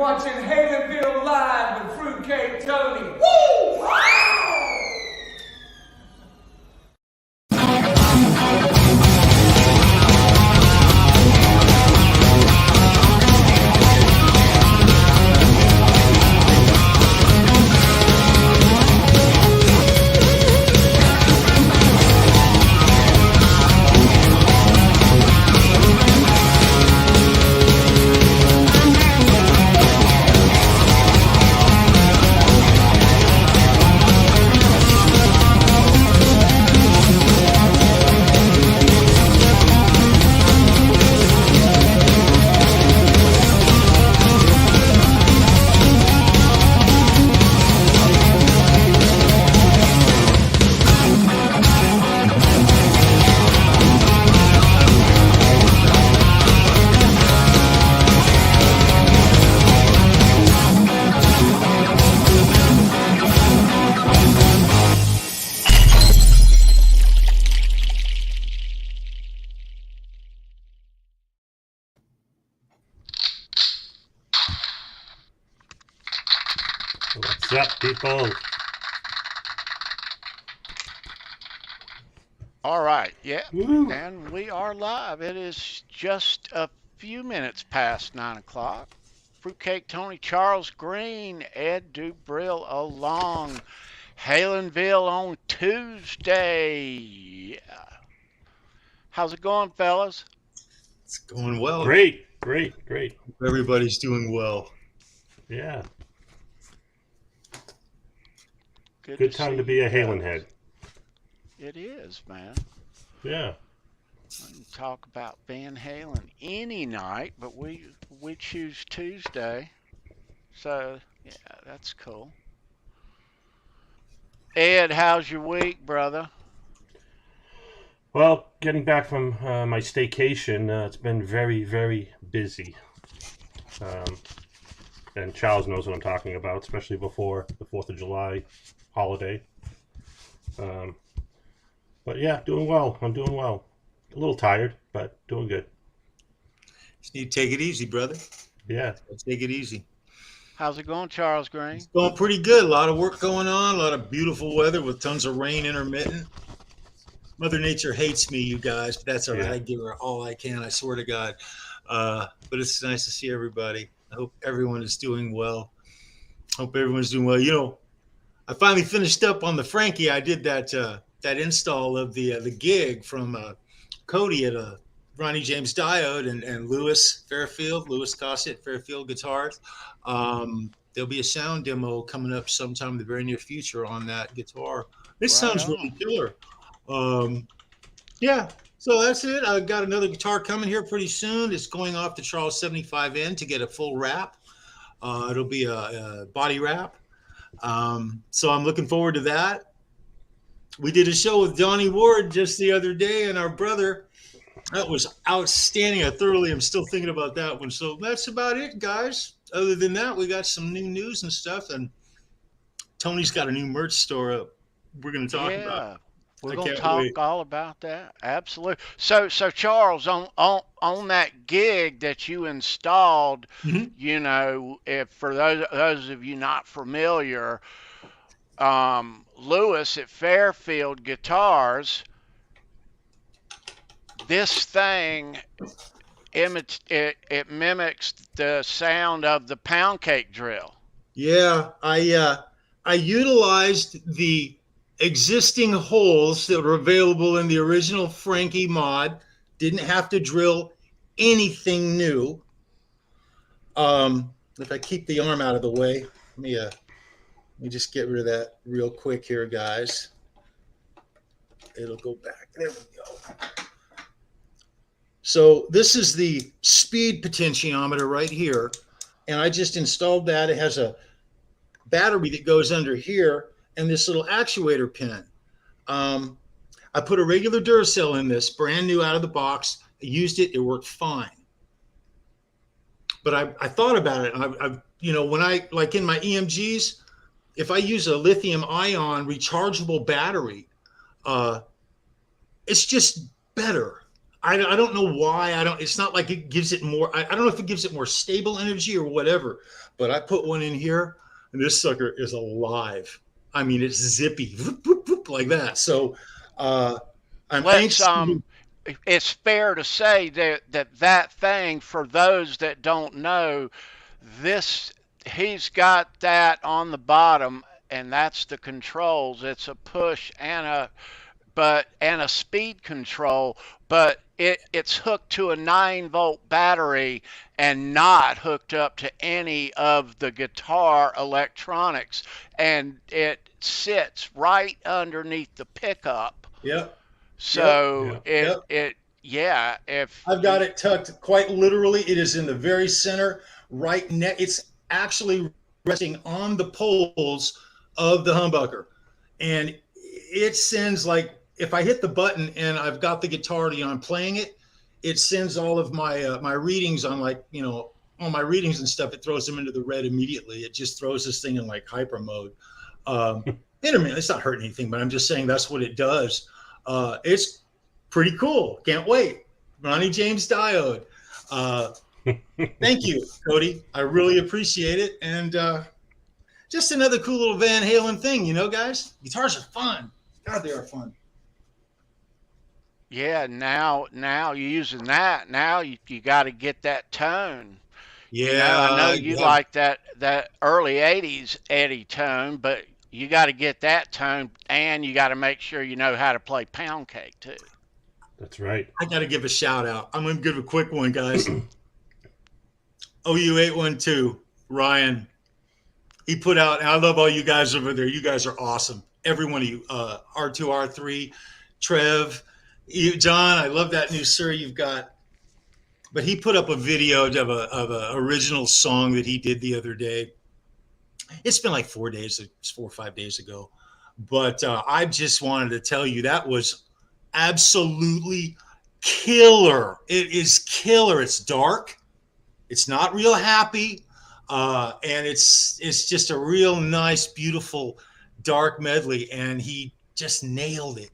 watching Halenville Live with Fruitcake Tony. Woo! What's up, people? All right, yeah, Woo. and we are live. It is just a few minutes past 9 o'clock. Fruitcake Tony, Charles Green, Ed Dubrill along Halenville on Tuesday. Yeah. How's it going, fellas? It's going well. Great. Everybody's doing well. Yeah. Good time to see be a you Halen guys. head. It is, man. Yeah. We can talk about Van Halen any night, but we choose Tuesday. So, yeah, that's cool. Ed, how's your week, brother? Well, getting back from my staycation, it's been very, very busy. And Charles knows what I'm talking about, especially before the 4th of July holiday. But yeah, doing well. I'm doing well. A little tired, but doing good. Just need to take it easy, brother. Yeah. Take it easy. How's it going, Charles Green? It's going pretty good. A lot of work going on. A lot of beautiful weather with tons of rain intermittent. Mother Nature hates me, you guys, but that's all right. Yeah. I give her all I can. I swear to God. But it's nice to see everybody. I hope everyone is doing well. You know, I finally finished up on the Frankie. I did that install of the gig from Cody at Ronnie James Diode and Lewis Gossett, Fairfield Guitars. There'll be a sound demo coming up sometime in the very near future on that guitar. This sounds really killer. Yeah, so that's it. I got another guitar coming here pretty soon. It's going off the Charles 75N to get a full wrap. It'll be a body wrap. So I'm looking forward to that. We did a show with Donnie Ward just the other day and our brother. That was outstanding. I thoroughly am still thinking about that one. So that's about it, guys. Other than that, we got some new news and stuff. And Tony's got a new merch store up we're going to talk about. We're going to talk all about that. Absolutely. So Charles, on that gig that you installed, you know, if for those of you not familiar, Lewis at Fairfield Guitars, this thing it mimics the sound of the pound cake drill. Yeah, I utilized the existing holes that were available in the original Frankie mod. Didn't have to drill anything new. If I keep the arm out of the way, let me just get rid of that real quick here, guys. It'll go back. There we go. So this is the speed potentiometer right here. And I just installed that. It has a battery that goes under here and this little actuator pin. I put a regular Duracell in this, brand new out of the box. I used it. It worked fine. But I thought about it. I you know, when I, like in my EMGs, if I use a lithium ion rechargeable battery, it's just better. I don't know why. It's not like it gives it more. I don't know if it gives it more stable energy or whatever, but I put one in here and this sucker is alive. I mean, it's zippy whoop, whoop, whoop, like that. So I'm Let's anxious. it's fair to say that thing, for those that don't know, this he's got that on the bottom, and that's the controls. It's a push and a speed control, but it's hooked to a 9-volt battery and not hooked up to any of the guitar electronics, and it sits right underneath the pickup. Yep. So Yep. if I've got it tucked quite literally. It is in the very center, right next. It's actually resting on the poles of the humbucker, and it sends, like, if I hit the button and I've got the guitar, I'm playing it, it sends all of my my readings on, like, all my readings and stuff. It throws them into the red immediately. It just throws this thing in like hyper mode. Intermittent. It's not hurting anything, but I'm just saying that's what it does. It's pretty cool. Can't wait. Ronnie James Diode. Thank you, Cody. I really appreciate it. And just another cool little Van Halen thing, guys. Guitars are fun. God, they are fun. Yeah, now you're using that. Now you got to get that tone. Yeah, I know you like that early '80s Eddie tone, but you got to get that tone, and you got to make sure you know how to play pound cake too. That's right. I got to give a shout out. I'm going to give a quick one, guys. OU812, Ryan. He put out, and I love all you guys over there. You guys are awesome. Every one of you. R2, R3, Trev, John. I love that new sir you've got. But he put up a video of a original song that he did the other day. It's been like 4 or 5 days ago. But I just wanted to tell you that was absolutely killer. It is killer. It's dark. It's not real happy. And it's just a real nice, beautiful, dark medley. And he just nailed it.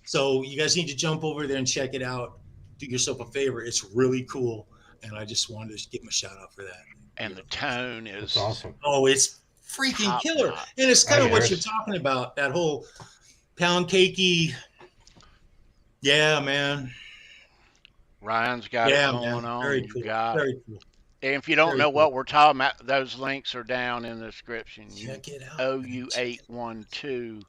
So you guys need to jump over there and check it out. Do yourself a favor. It's really cool. And I just wanted to give him a shout out for that. And the tone is That's awesome. Oh, it's freaking killer. And it's kind of what you're talking about, that whole pound cakey. Yeah, man. Ryan's got it going on. Very cool. Very cool. And if you don't know what we're talking about, those links are down in the description. Check it out. OU812.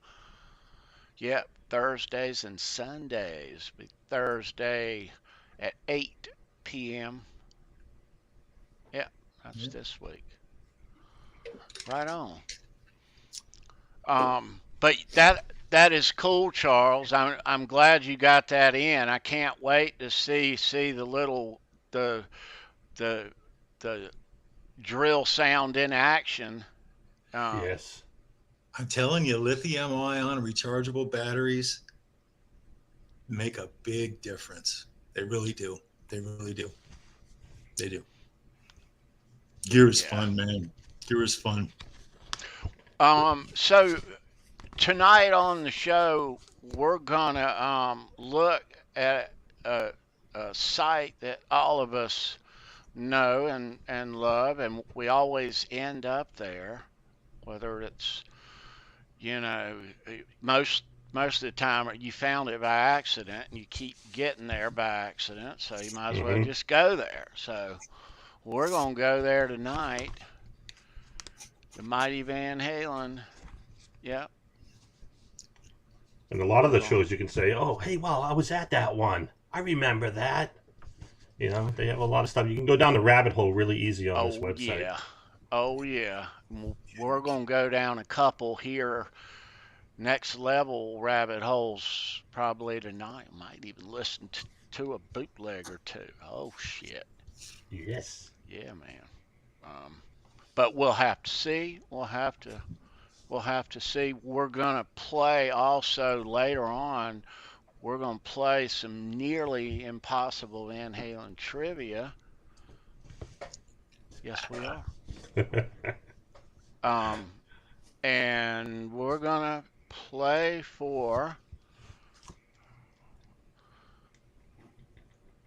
Yep, Thursdays and Sundays. Thursday at 8 p.m. Yep, that's this week. Right on. But that is cool, Charles. I'm glad you got that in. I can't wait to see the little the drill sound in action. Yes. I'm telling you, lithium-ion rechargeable batteries make a big difference. They really do. They really do. They do. Gear is fun, man. Gear is fun. So tonight on the show, we're gonna look at a site that all of us know and love, and we always end up there, whether it's most of the time you found it by accident and you keep getting there by accident, so you might as well just go there. So we're gonna go there tonight. The mighty Van Halen. Yep. And a lot of the shows you can say, oh, hey, well, I was at that one. I remember that. They have a lot of stuff. You can go down the rabbit hole really easy on this website. Yeah. Oh, yeah. We're going to go down a couple here. Next level rabbit holes probably tonight. Might even listen to a bootleg or two. Oh, shit. Yes. Yeah, man. But we'll have to see. We'll have to see. We're going to play also later on. We're going to play some nearly impossible Van Halen trivia. Yes, we are. And we're going to play for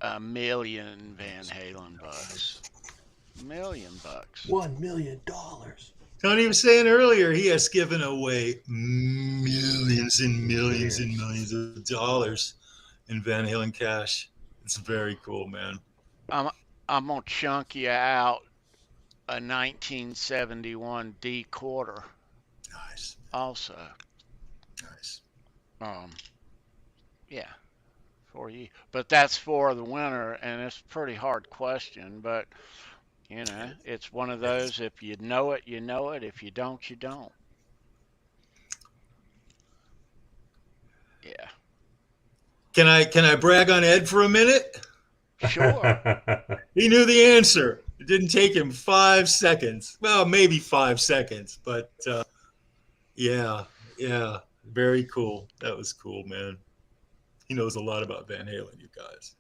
1 million Van Halen bucks. $1 million. $1 million. Tony was saying earlier he has given away millions and millions and millions of dollars in Van Halen cash. It's very cool, man. I'm gonna chunk you out a 1971 D quarter. Nice. Also. Nice. Yeah, for you. But that's for the winner, and it's a pretty hard question. But you know, it's one of those. If you know it, you know it. If you don't, you don't. Yeah. Can I brag on Ed for a minute? Sure. He knew the answer. It didn't take him 5 seconds. Well, maybe 5 seconds, but yeah, very cool. That was cool, man. He knows a lot about Van Halen, you guys.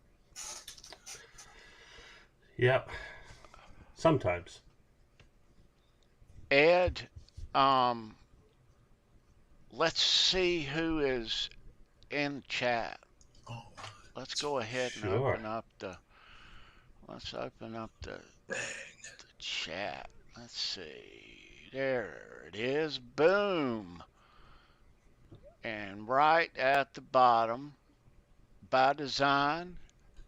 Yep. Sometimes. Ed, let's see who is in the chat. Oh, Let's go ahead and open up the chat. Let's see. There it is. Boom. And right at the bottom, by design,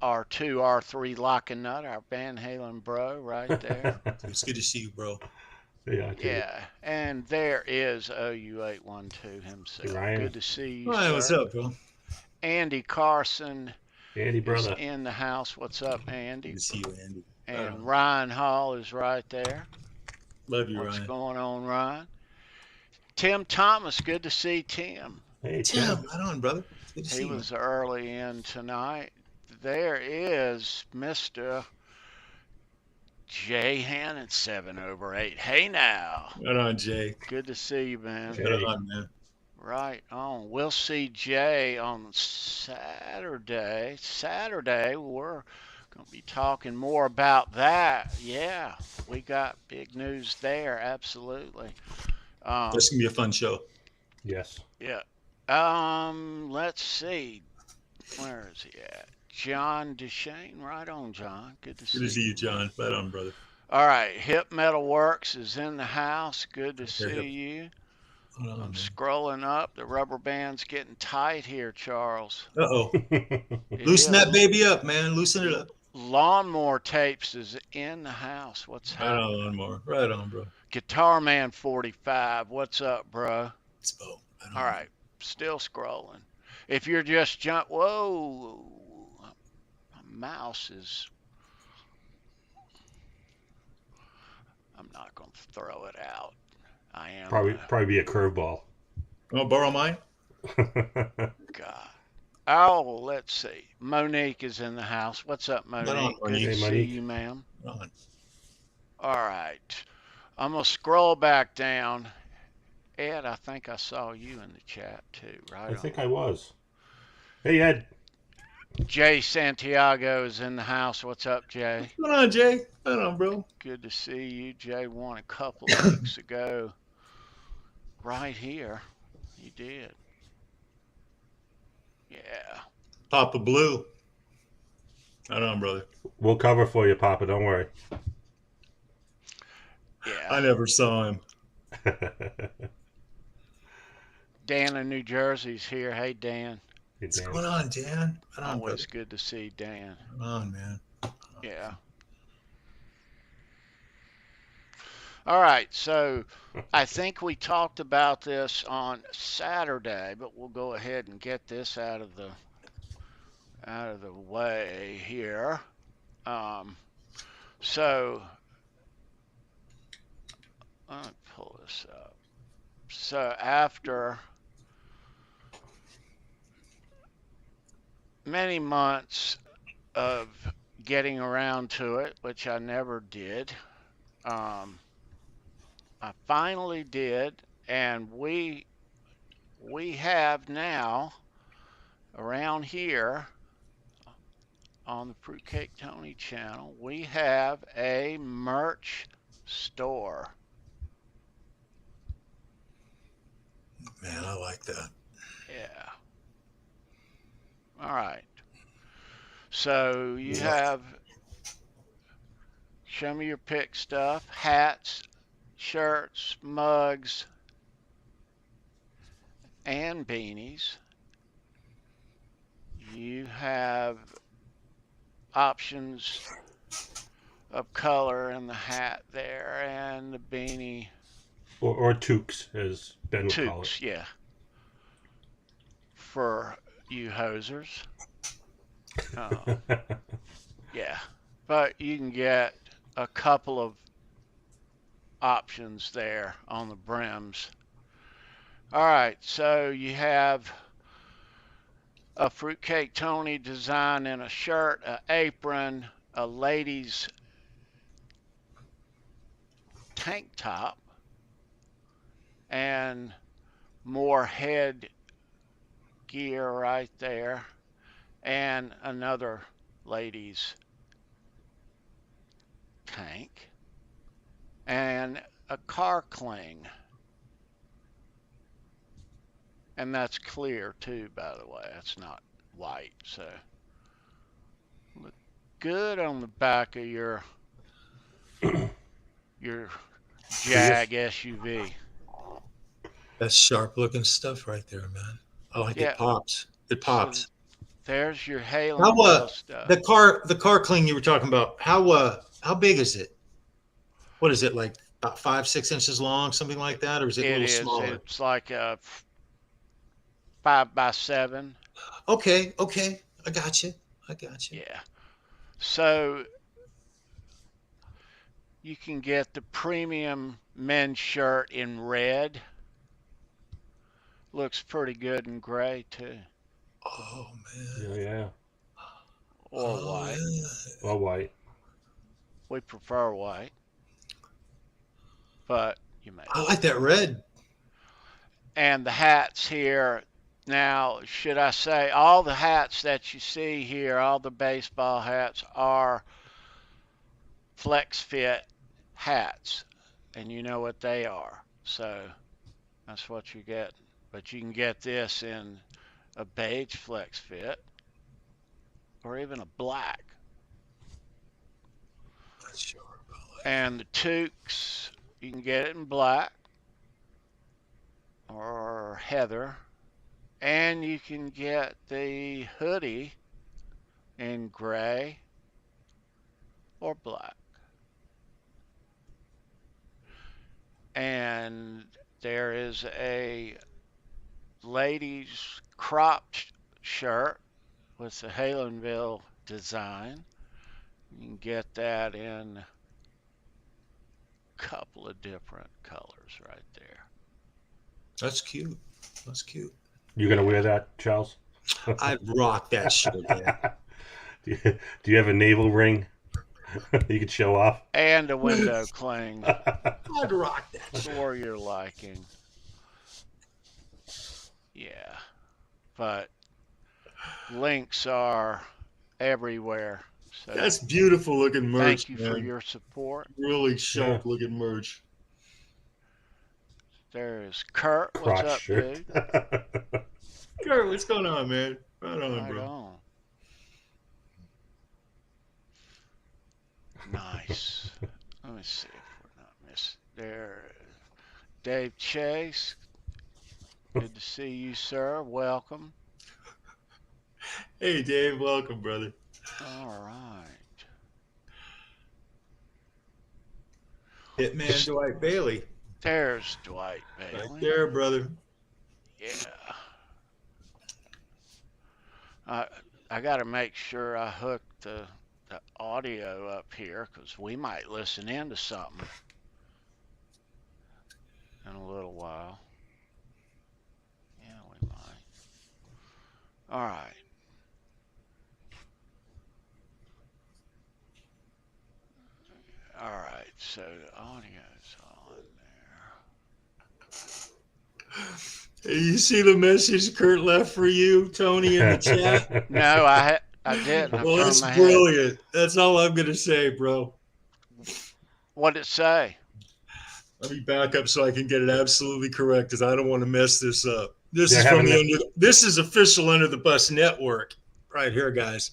R2, R3 Locking Nut, our Van Halen bro right there. it's good to see you, bro. Yeah, and there is OU812 himself. Ryan. Good to see you, Ryan, sir. what's up, bro? Andy Carson Andy, brother. is in the house. What's up, Andy? Good to see you, Andy. And Ryan Hall is right there. Love you, What's Ryan. going on, Ryan? Tim Thomas, good to see Tim. Hey, Tim, right on, brother. Good to see He you. was early in tonight. There is Mr. Jay Hannon, 7/8. Hey now. Right on, Jay. Good to see you, man. Right on, man. Right on. We'll see Jay on Saturday. We're going to be talking more about that. Yeah, we got big news there. Absolutely. This can be a fun show. Yes. Yeah. Let's see. Where is he at? John Deshane. Right on, John. Good to see you, John. Right on, brother. All right. Hip Metal Works is in the house. Good to see you. I'm scrolling up. The rubber band's getting tight here, Charles. Uh-oh. Loosen that baby up, man. Loosen it up. Lawnmower Tapes is in the house. What's happening? Right on, Lawnmower. Right on, bro. Guitar Man 45. What's up, bro? It's Bo. All right. Still scrolling. If you're just whoa. My mouse is... I'm not going to throw it out. I am. Probably be a curveball. Oh, borrow mine? God. Oh, let's see. Monique is in the house. What's up, Monique? Good to see you, ma'am. All right. I'm going to scroll back down. Ed, I think I saw you in the chat too, right? I think I was. Hey, Ed. Jay Santiago is in the house. What's up, Jay? What's going on, Jay? Right on, bro. Good to see you. Jay won a couple of weeks ago. Right here. He did. Yeah. Papa Blue. Right on, brother. We'll cover for you, Papa. Don't worry. Yeah. I never saw him. Dan in New Jersey's here. Hey, Dan. Hey, What's going on, Dan? Right on, Always brother. good to see Dan. Right on, man. Yeah. All right, so I think we talked about this on Saturday, but we'll go ahead and get this out of the way here. So let me pull this up. So after many months of getting around to it, which I never did, I finally did, and we have now around here on the Fruitcake Tony channel, we have a merch store. Man, I like that. Yeah. All right. So you have, show me your pick stuff, hats, shirts, mugs, and beanies. You have options of color in the hat there and the beanie. Or toques, as Ben would call it. Toques, yeah. For you hosers. Yeah. But you can get a couple of options there on the brims. All right, so you have a Fruitcake Tony design in a shirt, an apron, a lady's tank top, and more head gear right there, and another lady's tank, and a car cling. And that's clear too, by the way. That's not white, so look good on the back of your Jag SUV. That's sharp looking stuff right there, man. I like Yeah. it. Pops. It pops. So there's your Halen stuff. The car cling you were talking about? How big is it? What is it, like about 5-6 inches long, something like that, or is it a little smaller? It's like a 5x7. Okay. I got you. Yeah. So you can get the premium men's shirt in red. Looks pretty good in gray too. Oh man. Yeah. Or white. Yeah. Or white. We prefer white. But you may. I like that red. And the hats here. Now, should I say, all the hats that you see here, all the baseball hats are flex fit hats. And you know what they are. So that's what you get. But you can get this in a beige flex fit or even a black. Not sure about that. And the toques, you can get it in black or heather. And you can get the hoodie in gray or black. And there is a ladies' cropped shirt with the Halenville design. You can get that in a couple of different colors right there. That's cute. You gonna wear that, Charles? I'd rock that shit, man. Do you have a navel ring you could show off? And a window cling I'd rock that shit. for your liking. Yeah. But links are everywhere. So That's beautiful looking merch. thank you man. for your support. Really sharp looking merch. There is Kurt. What's Crotch up, shirt. dude? Kurt, what's going on, man? Right on, Right bro. on. Nice. Let me see if we're not missing. There, Dave Chase. Good to see you, sir. Welcome. Hey, Dave, welcome, brother. All right. Hitman Dwight Bailey. There's Dwight Bailey. Right there, brother. Yeah. I got to make sure I hook the audio up here because we might listen into something in a little while. Yeah, we might. All right. All right, so the audio's on there. Hey, you see the message Kurt left for you, Tony, in the chat? No, I didn't. I Well, turned that's my head. brilliant. That's all I'm going to say, bro. What'd it say? Let me back up so I can get it absolutely correct because I don't want to mess this up. This They're is from having this is official Under the Bus Network right here, guys.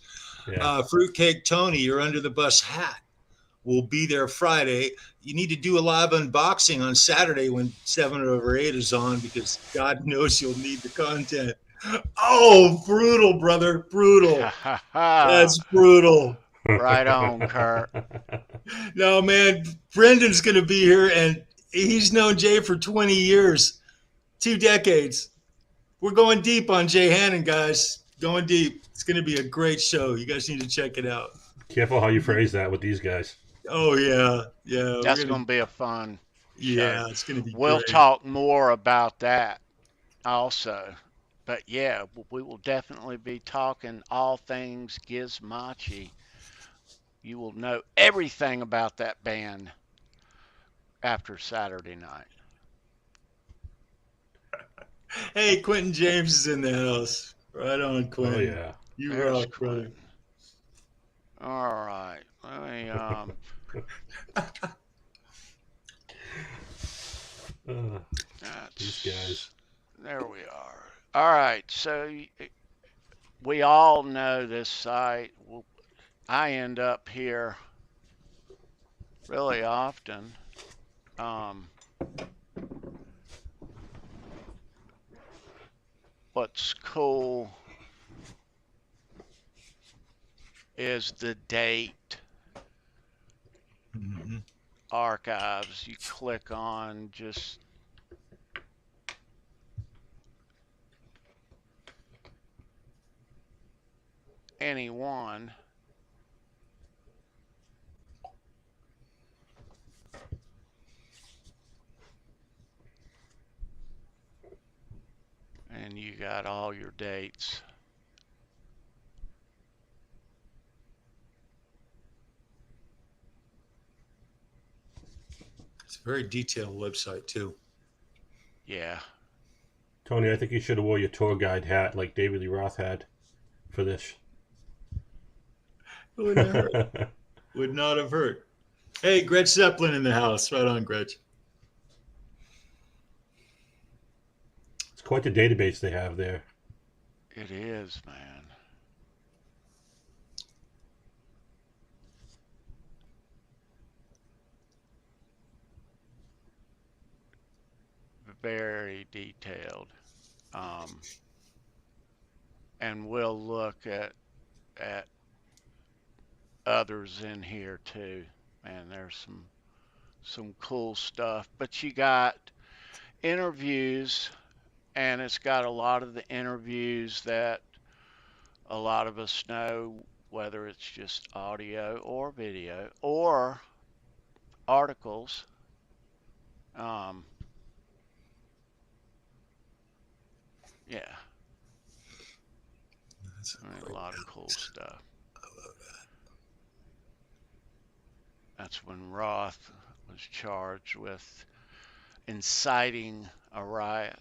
Yeah. Fruitcake Tony, you're under the bus hat. We'll be there Friday. You need to do a live unboxing on Saturday when 7 over 8 is on, because God knows you'll need the content. Oh, brutal, brother. Brutal. That's brutal. Right on, Kurt. No, man, Brendan's going to be here, and he's known Jay for 20 years, 2 decades. We're going deep on Jay Hannon, guys. Going deep. It's going to be a great show. You guys need to check it out. Careful how you phrase that with these guys. Oh, yeah. Yeah. That's going to be a fun show. Yeah, it's going to be We'll great. talk more about that also. But yeah, we will definitely be talking all things Gizmachi. You will know everything about that band after Saturday night. Hey, Quentin James is in the house. Right on, Quentin. Oh, yeah. You There's rock, brother. Quentin. All right. Let me These guys. There we are. All right. So we all know this site. I end up here really often. What's cool is the date archives. You click on just any one. And you got all your dates. It's a very detailed website, too. Yeah. Tony, I think you should have wore your tour guide hat like David Lee Roth had for this. It would not hurt. Would not have hurt. Hey, Gretch Zeppelin in the house. Right on, Gretch. It's quite the database they have there. It is, man. Very detailed. And we'll look at others in here too. Man, there's some cool stuff. But you got interviews, and it's got a lot of the interviews that a lot of us know, whether it's just audio or video or articles. Yeah. A lot of cool stuff. I love that. That's when Roth was charged with inciting a riot.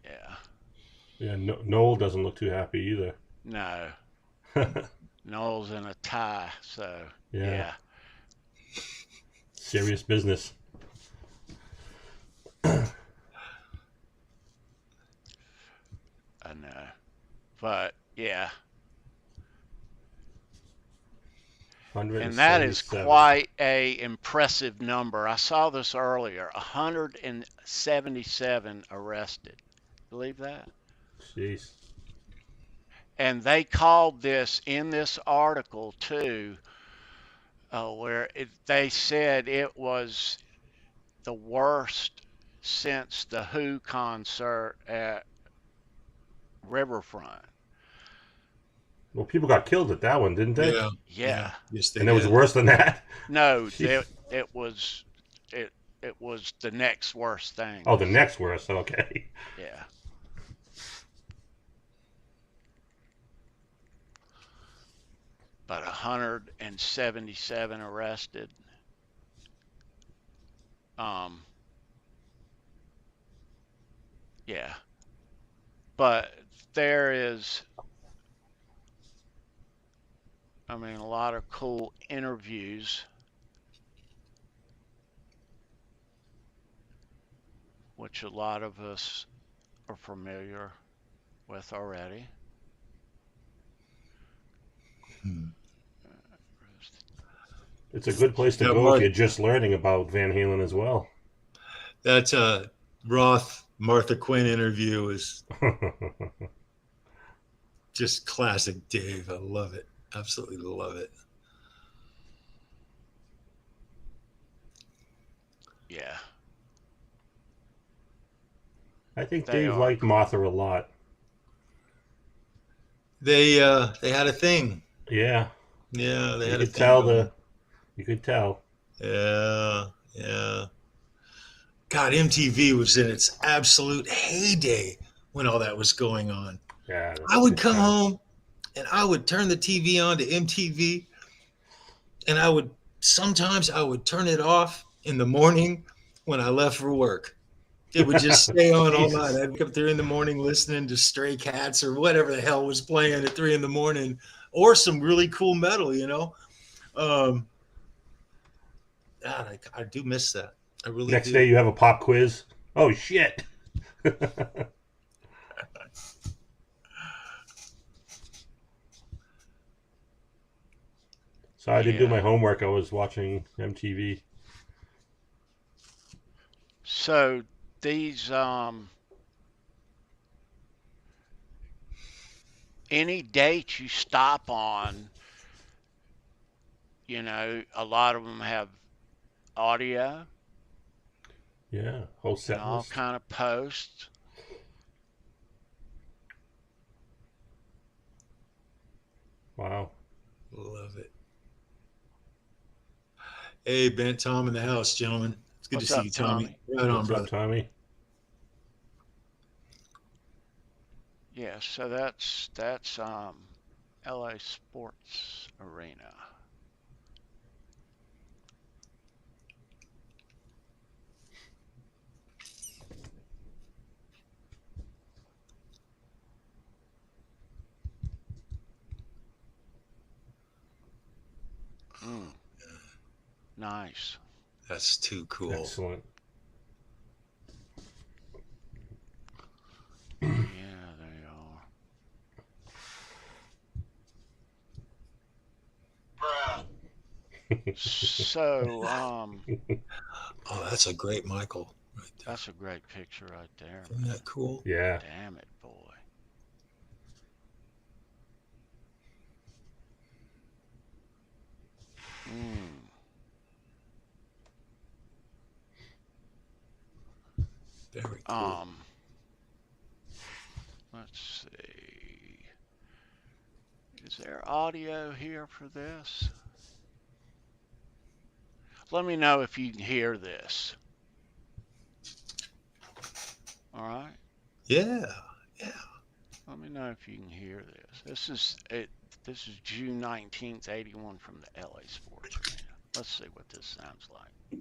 Yeah. Yeah, Noel doesn't look too happy either. No. Noel's in a tie, so yeah. Serious business. I know. But yeah. And that is quite a impressive number. I saw this earlier. 177 arrested. Believe that? Jeez. And they called this in this article too, where they said it was the worst since the Who concert at Riverfront. Well, people got killed at that one, didn't they? Yeah. Yes, they and it was worse than that? No, it was the next worst thing. Oh, the next worst. Okay. Yeah. But 177 arrested. Yeah. But there is, a lot of cool interviews, which a lot of us are familiar with already. It's a good place to Yeah, go Mark. if you're just learning about Van Halen as well. That Roth Martha Quinn interview is just classic Dave. I love it. Absolutely love it. Yeah. I think They Dave are liked cool. Martha a lot. They had a thing. Yeah. Yeah, they You had a could thing tell going. you could tell. Yeah, yeah. God, MTV was in its absolute heyday when all that was going on. Yeah. I would good come times. home and I would turn the TV on to MTV, and sometimes I would turn it off in the morning when I left for work. It would just stay on all night. I'd wake up 3 in the morning listening to Stray Cats or whatever the hell was playing at 3 in the morning, or some really cool metal, you know. God, I do miss that. I really Next do. day you have a pop quiz. Oh shit. So I didn't do Yeah. my homework. I was watching MTV. So these any date you stop on, you know, a lot of them have audio Yeah, whole and set all list. kind of posts. Wow. Love it. Hey, Bent Tom in the house, gentlemen. It's good What's to see up, you, Tommy. Tommy? Right on, What's brother. up, Tommy? Yeah, so that's LA Sports Arena. Nice. That's too cool. Excellent. Yeah, they are. So, Oh, that's a great Michael right there. that's a great picture right there. Isn't that cool? Yeah. Damn it, boy. Very cool. Let's see. Is there audio here for this? Let me know if you can hear this. All right. Yeah, yeah. Let me know if you can hear this. This is June 19th, 81 from the LA Sports Arena. Let's see what this sounds like.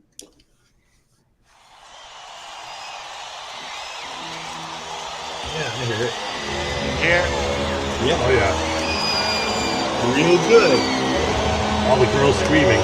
Yeah, I hear it. Here. Yeah. Oh yeah. Real good. All the girls screaming.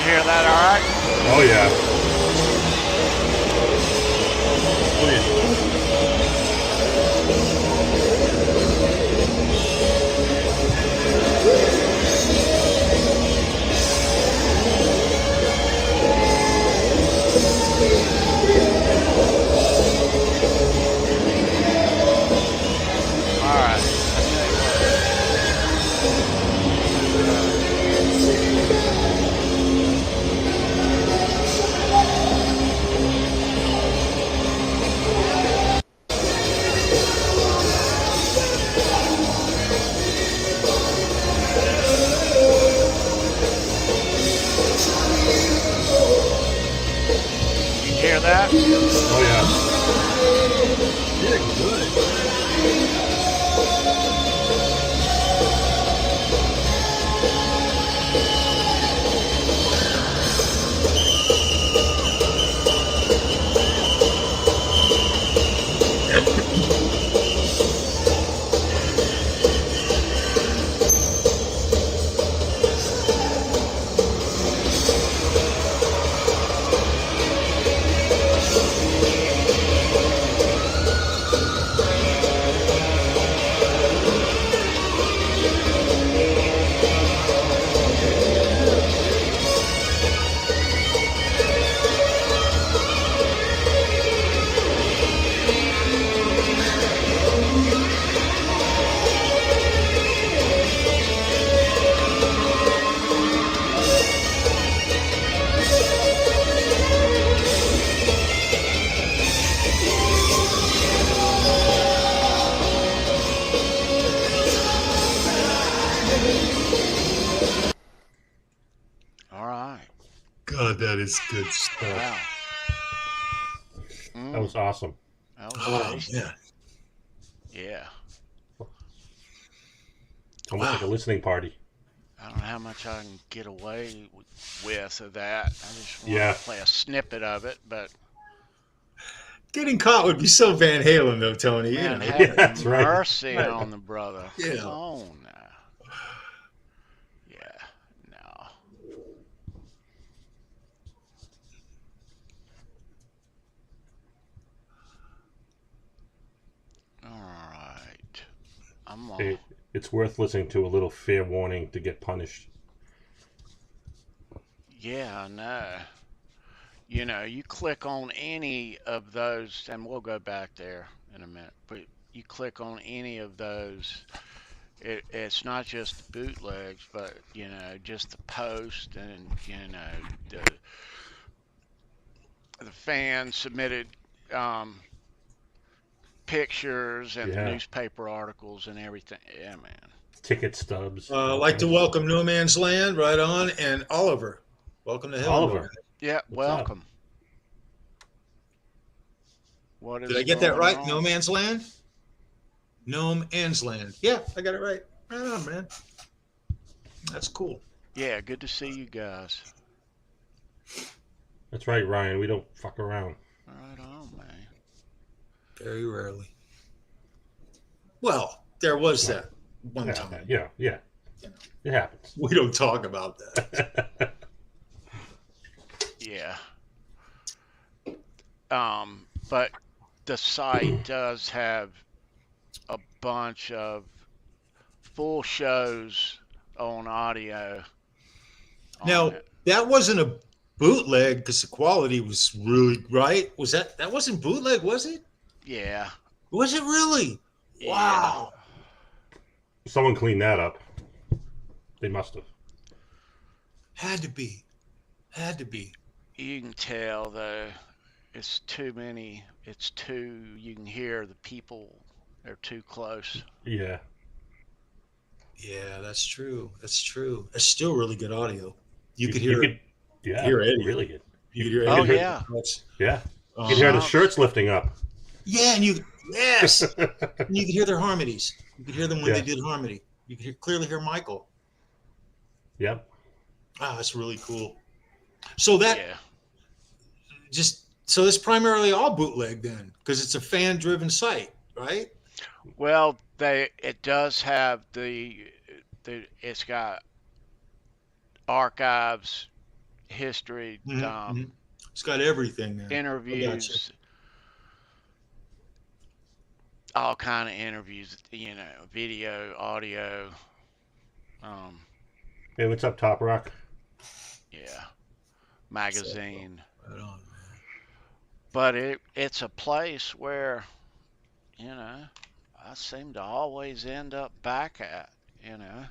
Hear that all right? Oh yeah. All right. I tell you what. Hear that? Oh Yeah, good. All right. God, that is good stuff. Wow. yeah. That was awesome. That was Oh, tasty. yeah. Yeah. Almost like a listening party. I don't know how much I can get away with of that. I just want Yeah. to play a snippet of it, but Getting caught would be so Van Halen, though, Tony. man, You know. have Yeah, that's right. mercy on the brother. Yeah. Come on now. Yeah, no. All right. I'm on. Hey, it's worth listening to a little fair warning to get punished. Yeah, I know. You know, you click on any of those, and we'll go back there in a minute, but you click on any of those, it's not just the bootlegs, but, you know, just the post and, you know, the fan submitted pictures and the Yeah. newspaper articles and everything. Yeah, man. Ticket stubs. I'd like to welcome No Man's Land, right on, and Oliver. Welcome to Halenville. Oliver. Yeah, What's up? welcome. What is Did I get that going right? on? No Man's Land? Gnome Anne's Land. Yeah, I got it right. Right on, man. That's cool. Yeah, good to see you guys. That's right, Ryan. We don't fuck around. Right on, man. Very rarely. Well, there was that one Yeah, time. yeah. It happens. We don't talk about that. Yeah. But the site does have a bunch of full shows on audio. on Now, it. that wasn't a bootleg because the quality was really right. Was that wasn't bootleg, was it? Yeah. Was it really? Yeah. Wow. Someone cleaned that up. They must have. Had to be. Had to be. You can tell though, it's too many. It's too. You can hear the people. They're too close. Yeah. Yeah, that's true. That's true. It's still really good audio. You could You hear could, yeah, hear Eddie. really good. You could hear Oh, Eddie. yeah. Yeah. You can hear the shirts lifting up. Yeah, and yes. And you could hear their harmonies. You could hear them when Yeah. they did harmony. You could clearly hear Michael. Yep. Wow, that's really cool. So that Yeah. so it's primarily all bootleg then, because it's a fan-driven site, right? Well, it does have it's got archives, history, Mhm. It's got everything there. interviews, all kind of interviews, you know, video, audio. Hey, what's up, Top Rock? Yeah, magazine. Right on, man. But it's a place where, you know, I seem to always end up back at, you know.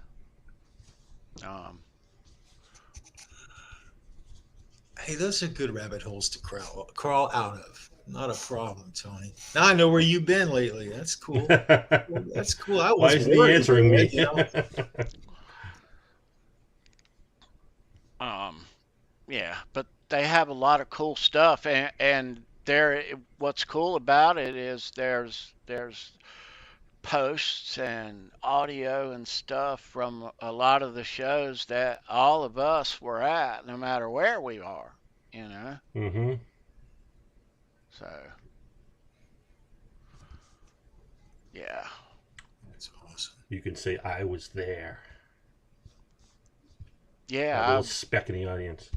Hey, those are good rabbit holes to crawl out of. Not a problem, Tony. Now I know where you've been lately. That's cool. That's cool. I was Why isn't he worried, answering me? you know? Yeah, but they have a lot of cool stuff, and what's cool about it is there's posts and audio and stuff from a lot of the shows that all of us were at, no matter where we are, you know. Mm-hmm. So, yeah. That's awesome. You can say I was there. Yeah, A little speck in the audience.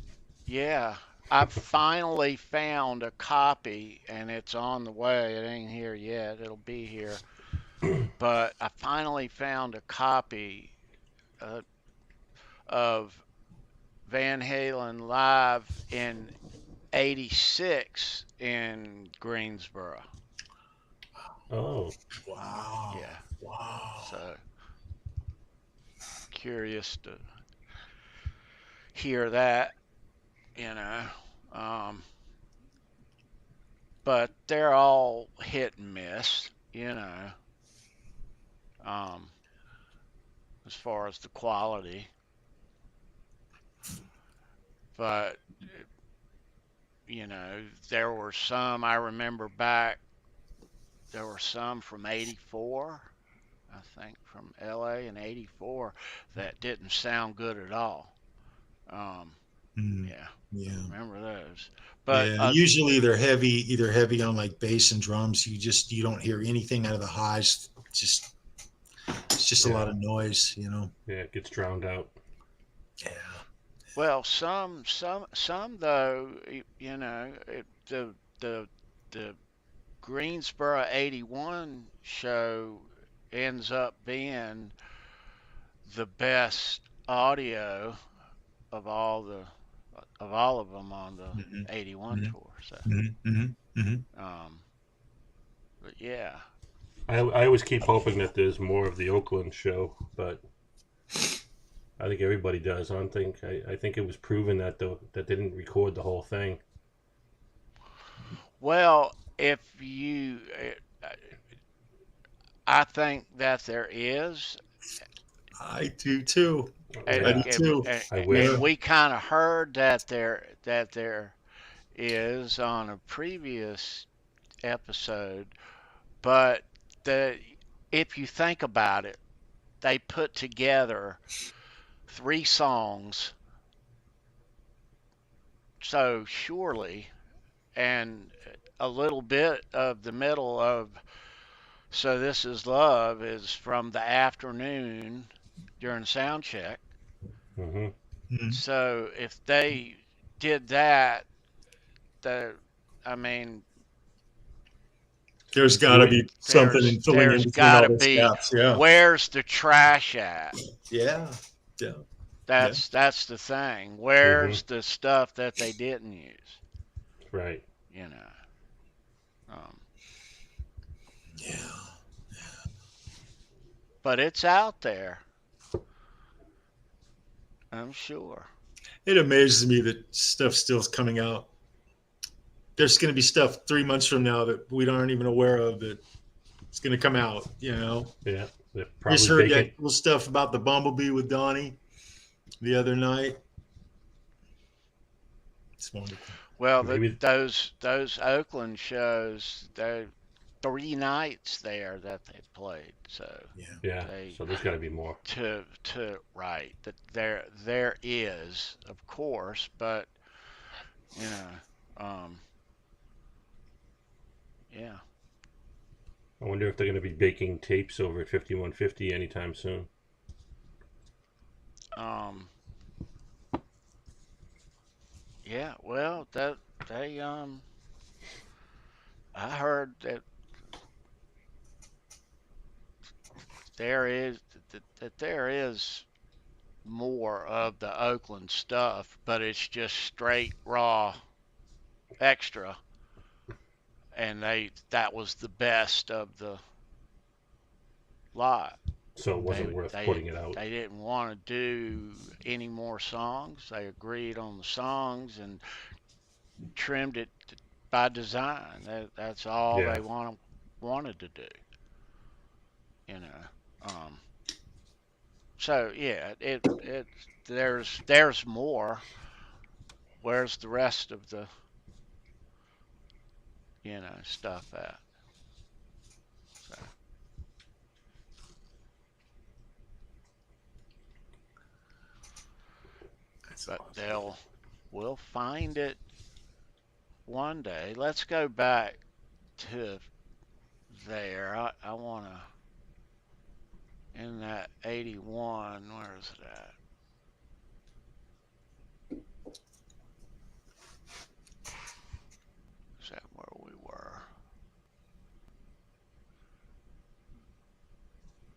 yeah. I finally found a copy, and it's on the way. It ain't here yet. It'll be here. But I finally found a copy of Van Halen live in '86 in Greensboro. Oh. Wow. Yeah. Wow. So curious to hear that, you know. But they're all hit and miss, you know, as far as the quality. But, you know, there were some, I remember back, there were some from '84, I think, from LA in '84 that didn't sound good at all. Yeah, Yeah. remember those. But Yeah, usually they're heavy, either heavy on like bass and drums. You don't hear anything out of the highs. It's just a lot of noise, you know. Yeah, it gets drowned out. Yeah. well, some though, you know, the Greensboro '81 show ends up being the best audio of all of them on the Mm-hmm. '81 Mm-hmm. tour. So, Mm-hmm. Mm-hmm. but yeah, I always keep hoping that there's more of the Oakland show, but I think everybody does. I think it was proven that that they didn't record the whole thing. well, if I think that there is, I do too. and, I do and, too. and, I wish. and we kind of heard that there is on a previous episode, but if you think about it, they put together 3 songs, so surely, and a little bit of the middle of So This Is Love is from the afternoon during sound check. Mm-hmm. Mm-hmm. So if they did that, the I mean, There's got to be something in filling in there's between got all to those be, gaps. Yeah. where's the trash at? Yeah. Yeah. That's the thing. Mm-hmm. Where's the stuff that they didn't use? Right. You know. Yeah. But it's out there. I'm sure. It amazes me that stuff still's coming out. There's going to be stuff 3 months from now that we aren't even aware of that it's going to come out, you know. Yeah. They're Just probably heard baking. that cool stuff about the Bumblebee with Donnie the other night. It's wonderful. Well, Maybe- those Oakland shows, they're 3 nights there that they played. So Yeah. So there's got to be more. to right, that there is, of course, but you know, yeah. I wonder if they're going to be baking tapes over at 5150 anytime soon. Yeah, well, that they I heard that there is that there is more of the Oakland stuff, but it's just straight raw extra, and that was the best of the lot. So it wasn't worth putting it out. They didn't want to do any more songs. They agreed on the songs and trimmed it by design. That's all Yeah. they wanted to do. You know. So yeah, there's more, where's the rest of the, stuff at? So. But we'll find it one day. Let's go back to there. I want to, in that 81, where is it at? Is that where we were?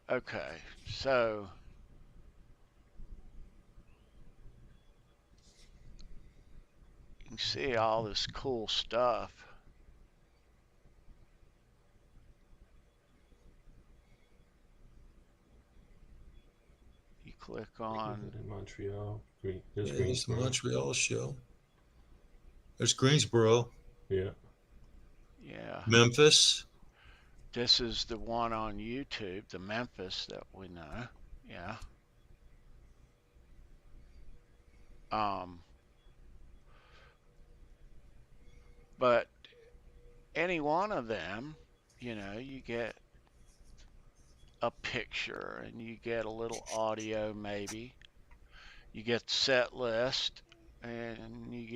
Okay, so you can see all this cool stuff. You click on Montreal. There's There's the Greensboro. Montreal show. There's Greensboro. Yeah. Yeah. Memphis. This is the one on YouTube, the Memphis that we know. Yeah. But any one of them, you get a picture and you get a little audio maybe. You get set list and you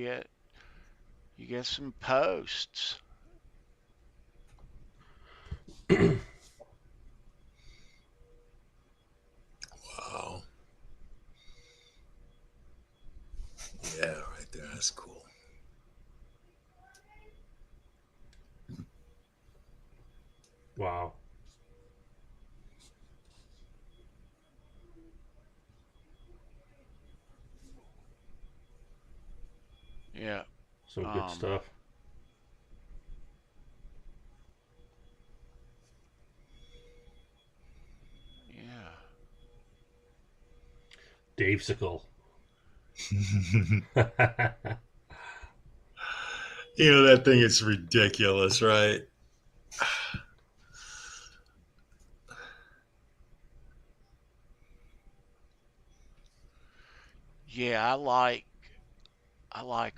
get some posts. Wow. Yeah, right there. That's cool. Wow. Yeah. Some good stuff. Yeah. Dave Sickle. That thing is ridiculous, right? Yeah, I like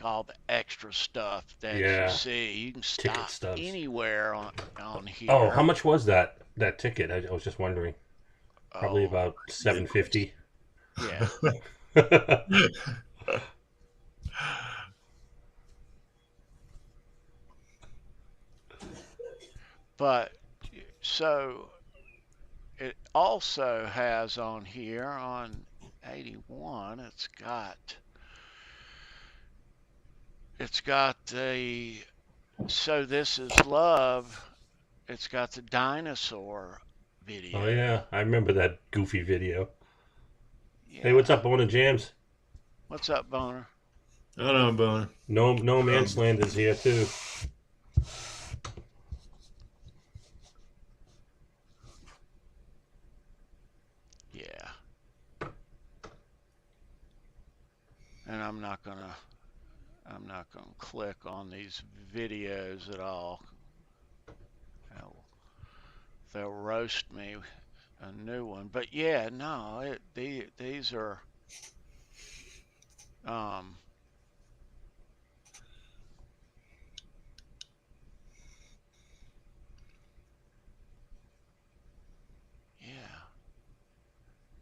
all the extra stuff that you see. You can stop anywhere on here. Oh, how much was that ticket? I was just wondering. Probably about $7.50. Yeah. But so it also has on here on 81, it's got the So This Is Love. It's got the dinosaur video. Oh yeah, I remember that goofy video. Yeah. Hey, what's up, Boner Jams? What's up, Boner? Hold on, Boner. No Man's Land is here too. Yeah. And I'm not gonna click on these videos at all. They'll roast me a new one. But yeah, no, these are yeah.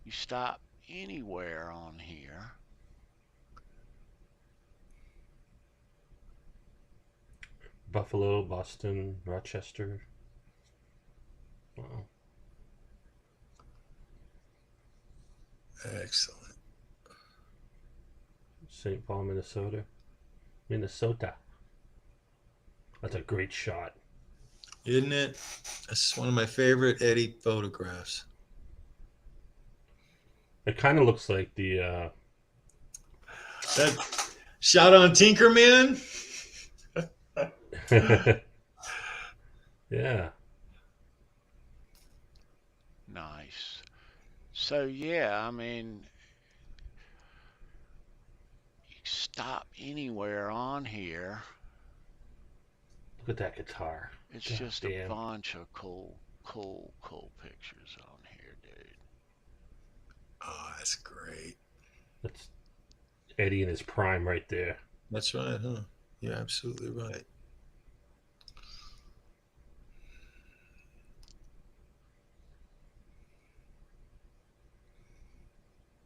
You stop anywhere on here. Buffalo, Boston, Rochester. Wow. Excellent. St. Paul, Minnesota. That's a great shot. Isn't it? That's one of my favorite Eddie photographs. It kind of looks like the That shot on Tinkerman. yeah. Nice. So yeah, I mean, you stop anywhere on here. Look at that guitar. It's God just damn. a bunch of cool pictures on here, dude. Oh, that's great. That's Eddie in his prime right there. That's right, huh? You're absolutely right.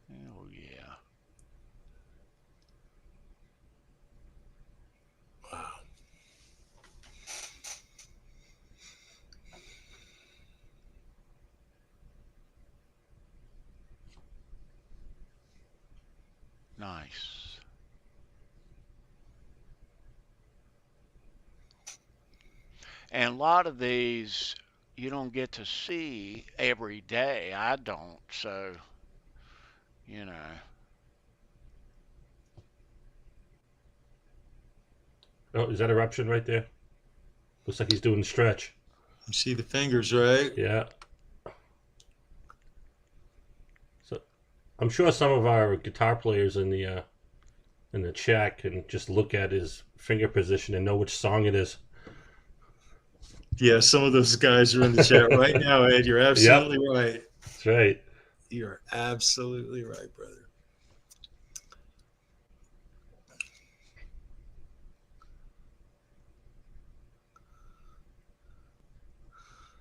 Oh yeah. Wow. Nice. And a lot of these you don't get to see every day. I don't. So, you know. Oh, is that eruption right there? Looks like he's doing the stretch. You see the fingers, right? Yeah. So I'm sure some of our guitar players in the chat can just look at his finger position and know which song it is. Yeah, some of those guys are in the chat right now, Ed. You're absolutely right. That's right. You're absolutely right, brother.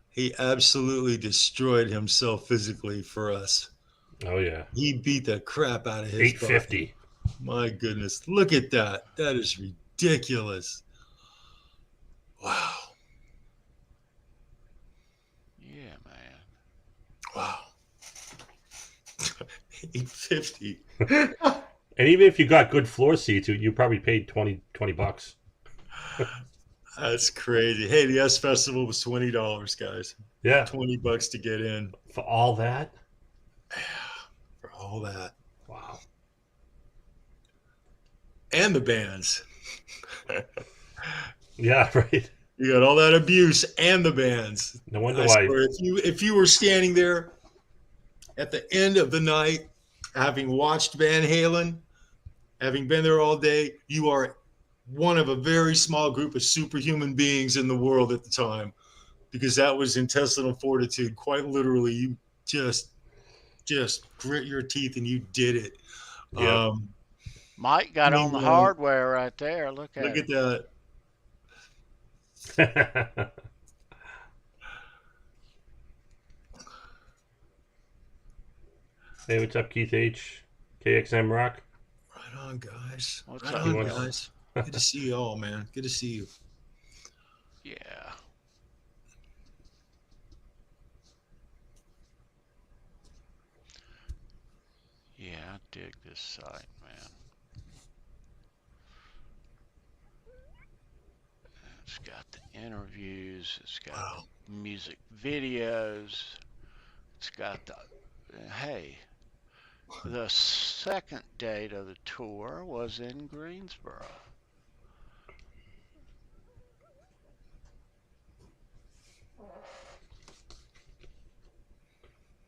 He absolutely destroyed himself physically for us. Oh yeah. He beat the crap out of his 850. body. My goodness. Look at that. That is ridiculous. Wow. Yeah, man. Wow. 850. And even if you got good floor seats, you probably paid $20. That's crazy. Hey, the S Festival was $20, guys. Yeah. $20 to get in. For all that? For all that. Wow. And the bands. Yeah, right. You got all that abuse and the bands. No wonder I why. swear, if you were standing there at the end of the night, having watched Van Halen, having been there all day, you are one of a very small group of superhuman beings in the world at the time, because that was intestinal fortitude. Quite literally, you just grit your teeth and you did it. Yeah. Mike got on the hardware right there. Look at that. Hey, what's up, Keith H? KXM Rock? Right on, guys. What's right up, on, guys. Good to see you all, man. Good to see you. Yeah. Yeah, I dig this site, man. It's got the interviews. It's got the music videos. It's got the, hey, the second date of the tour was in Greensboro.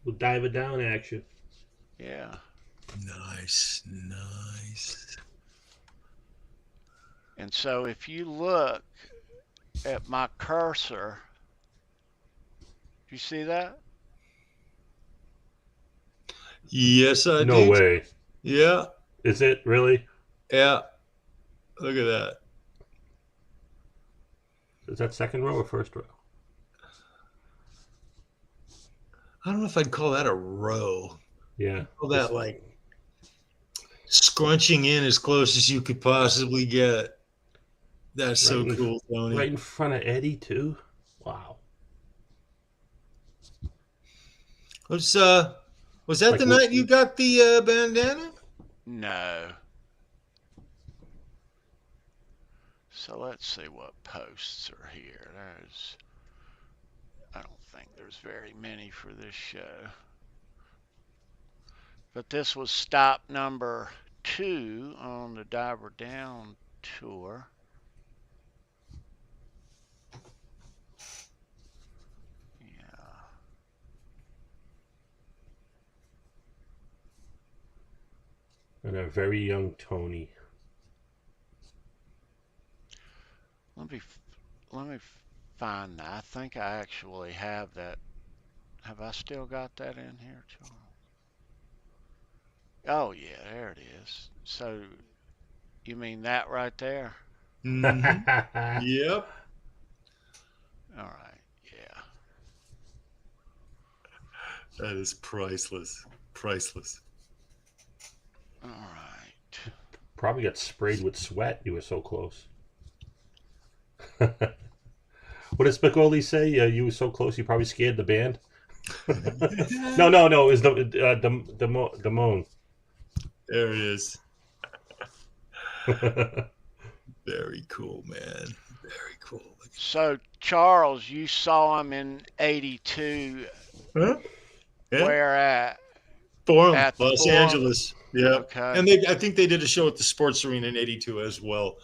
We'll dive it down action. Yeah. Nice, nice. And so if you look at my cursor, do you see that? Yes, I No did. way. Yeah. Is it really? Yeah. Look at that. Is that second row or first row? I don't know if I'd call that a row. Yeah. I'd call that like scrunching in as close as you could possibly get. That's so cool, Tony. Right in front of Eddie too. Wow. Was that like, the night you got the bandana? No. So let's see what posts are here. I don't think there's very many for this show. But this was stop number 2 on the Diver Down tour. Yeah. And a very young Tony. Let me find that. I think I actually have that. Have I still got that in here, Charles? Oh yeah, there it is. So You mean that right there? Mm-hmm. Yep. All right. Yeah. That is priceless. Priceless. All right. Probably got sprayed with sweat. You were so close. What does Spicoli say? You were so close. You probably scared the band. No. It was the moan. There it is. Very cool, man. Very cool. So, Charles, you saw him in '82. Huh? Yeah. Where at? Forum, At the Los Forum? Angeles. Yeah. Okay. And I think they did a show at the Sports Arena in '82 as well.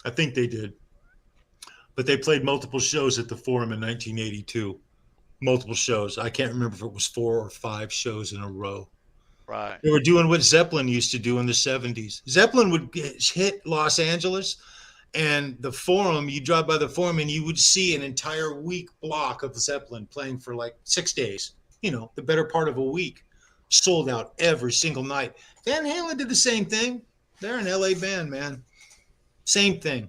I think they did. But they played multiple shows at the Forum in 1982. Multiple shows. I can't remember if it was 4 or 5 shows in a row. Right. They were doing what Zeppelin used to do in the 70s. Zeppelin would hit Los Angeles, and the Forum, you drive by the Forum, and you would see an entire week block of Zeppelin playing for like 6 days, the better part of a week, sold out every single night. Van Halen did the same thing. They're an LA band, man. Same thing.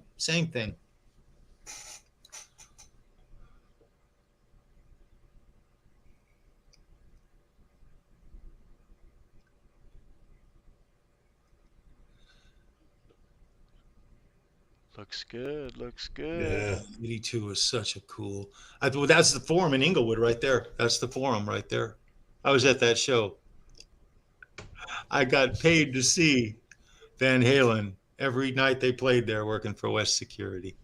Looks good. Yeah, 82 was such a cool. That's the Forum in Inglewood right there. That's the Forum right there. I was at that show. I got paid to see Van Halen every night they played there, working for West Security.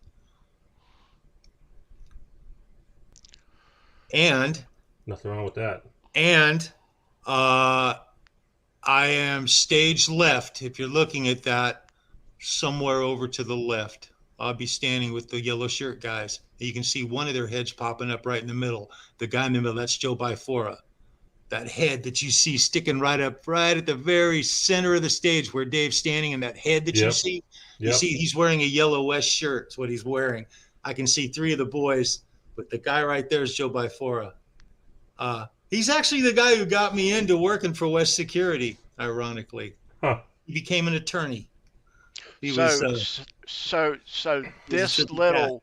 And Nothing wrong with that. And I am stage left. If you're looking at that, somewhere over to the left, I'll be standing with the yellow shirt guys. You can see one of their heads popping up right in the middle. The guy in the middle, that's Joe Bifora. That head that you see sticking right at the very center of the stage where Dave's standing, and that head that you see, you see he's wearing a yellow West shirt. It's what he's wearing. I can see 3 of the boys, but the guy right there is Joe Bifora. He's actually the guy who got me into working for West Security, ironically. Huh. He became an attorney. So this little,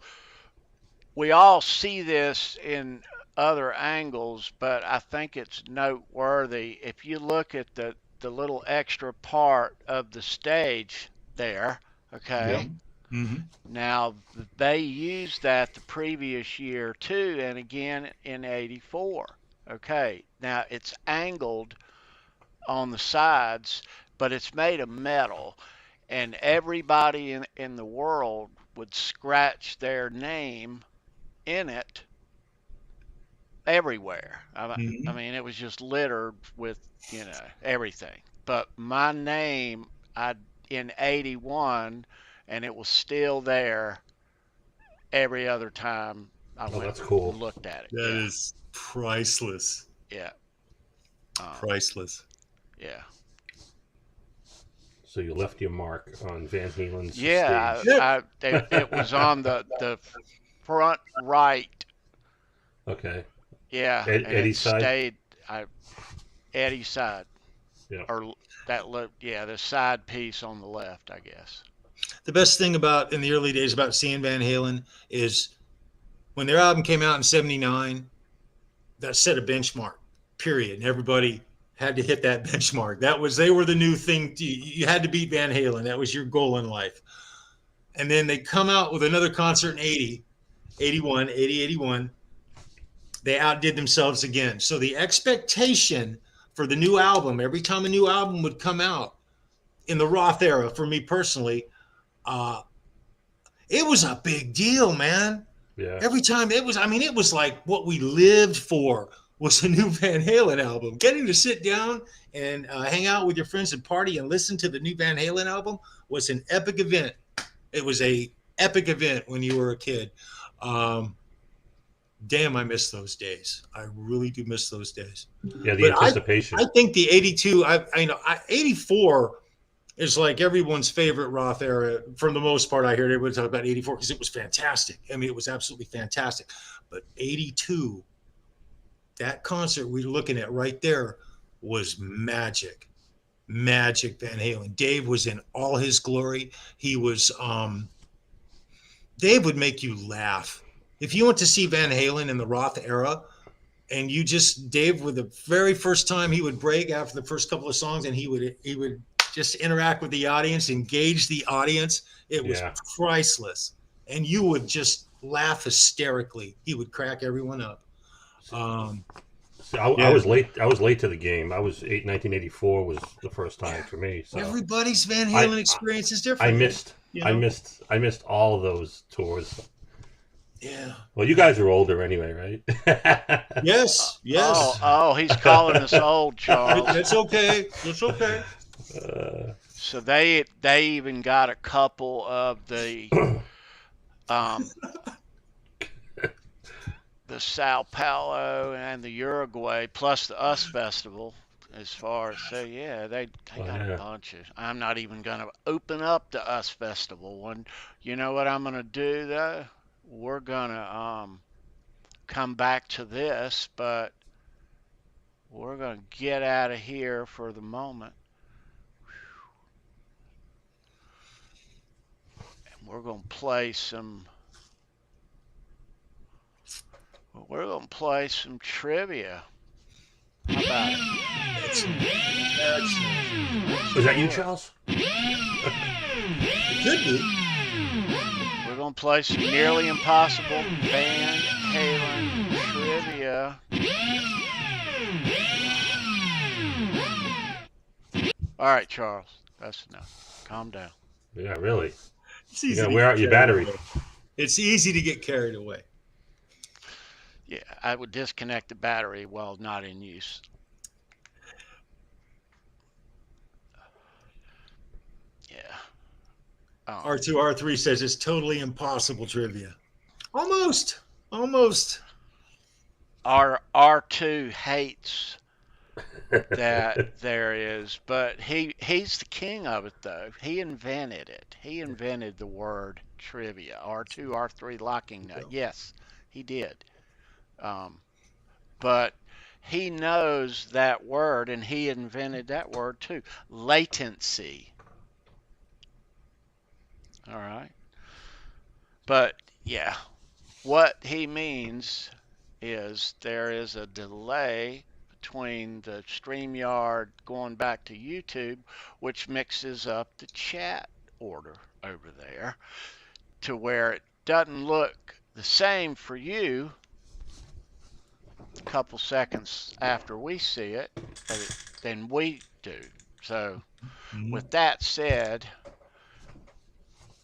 we all see this in other angles, but I think it's noteworthy. If you look at the little extra part of the stage there, okay? Yeah. Mm-hmm. Now, they used that the previous year too, and again in '84. Okay, now it's angled on the sides, but it's made of metal, and everybody in the world would scratch their name in it everywhere. I mean, it was just littered with, everything. But my name, in '81, and it was still there every other time I went that's cool. and looked at it. That is priceless. Yeah. Priceless. Yeah. So you left your mark on Van Halen's stage. It was on the front right. Okay. Yeah. Eddie's side? Eddie's side. Yeah. Or the side piece on the left, I guess. The best thing in the early days about seeing Van Halen is when their album came out in '79, that set a benchmark, period. And everybody had to hit that benchmark. They were the new thing. You had to beat Van Halen. That was your goal in life. And then they come out with another concert in 81. They outdid themselves again. So the expectation for the new album, every time a new album would come out in the Roth era, for me personally, it was a big deal, man. Yeah. Every time it was like what we lived for was a new Van Halen album. Getting to sit down and hang out with your friends and party and listen to the new Van Halen album was an epic event. It was a epic event when you were a kid. Damn, I miss those days. I really do miss those days. Yeah, the anticipation. I think the 82, 84 is like everyone's favorite Roth era. For the most part, I heard everybody talk about 84 because it was fantastic. I mean, it was absolutely fantastic. But 82, that concert we're looking at right there was magic. magic Van Halen. Dave was in all his glory. He was Dave would make you laugh. If you went to see Van Halen in the Roth era, and Dave, with the very first time he would break after the first couple of songs, and he would just interact with the audience, engage the audience. It was priceless. And you would just laugh hysterically. He would crack everyone up. I was late. I was late to the game. 1984 was the first time for me. So everybody's Van Halen experience is different. I missed all of those tours. Yeah. Well, you guys are older anyway, right? Yes. Oh, he's calling us old, Charles. It's okay. It's okay. So they even got a couple of the Sao Paulo and the Uruguay plus the US Festival as far as they got a bunch of. I'm not even gonna open up the US Festival one. You know what I'm gonna do though? We're gonna come back to this, but we're gonna get out of here for the moment. And we're gonna play some trivia. How about it? Excellent. Was that you, Charles? It could be. We're going to play some nearly impossible Van Halen trivia. All right, Charles. That's enough. Calm down. Yeah, really. It's easy. You gotta wear out your battery. It's easy to get carried away. Yeah, I would disconnect the battery while not in use. Yeah. R2, R3 says it's totally impossible trivia. Almost. R2 hates that there is, but he's the king of it though. He invented it. He invented the word trivia. R2, R3 locking nut. Yes, he did. But he knows that word, and he invented that word too. Latency. All right. But yeah, what he means is there is a delay between the StreamYard going back to YouTube, which mixes up the chat order over there to where it doesn't look the same for you a couple seconds after we see it than we do. So with that said,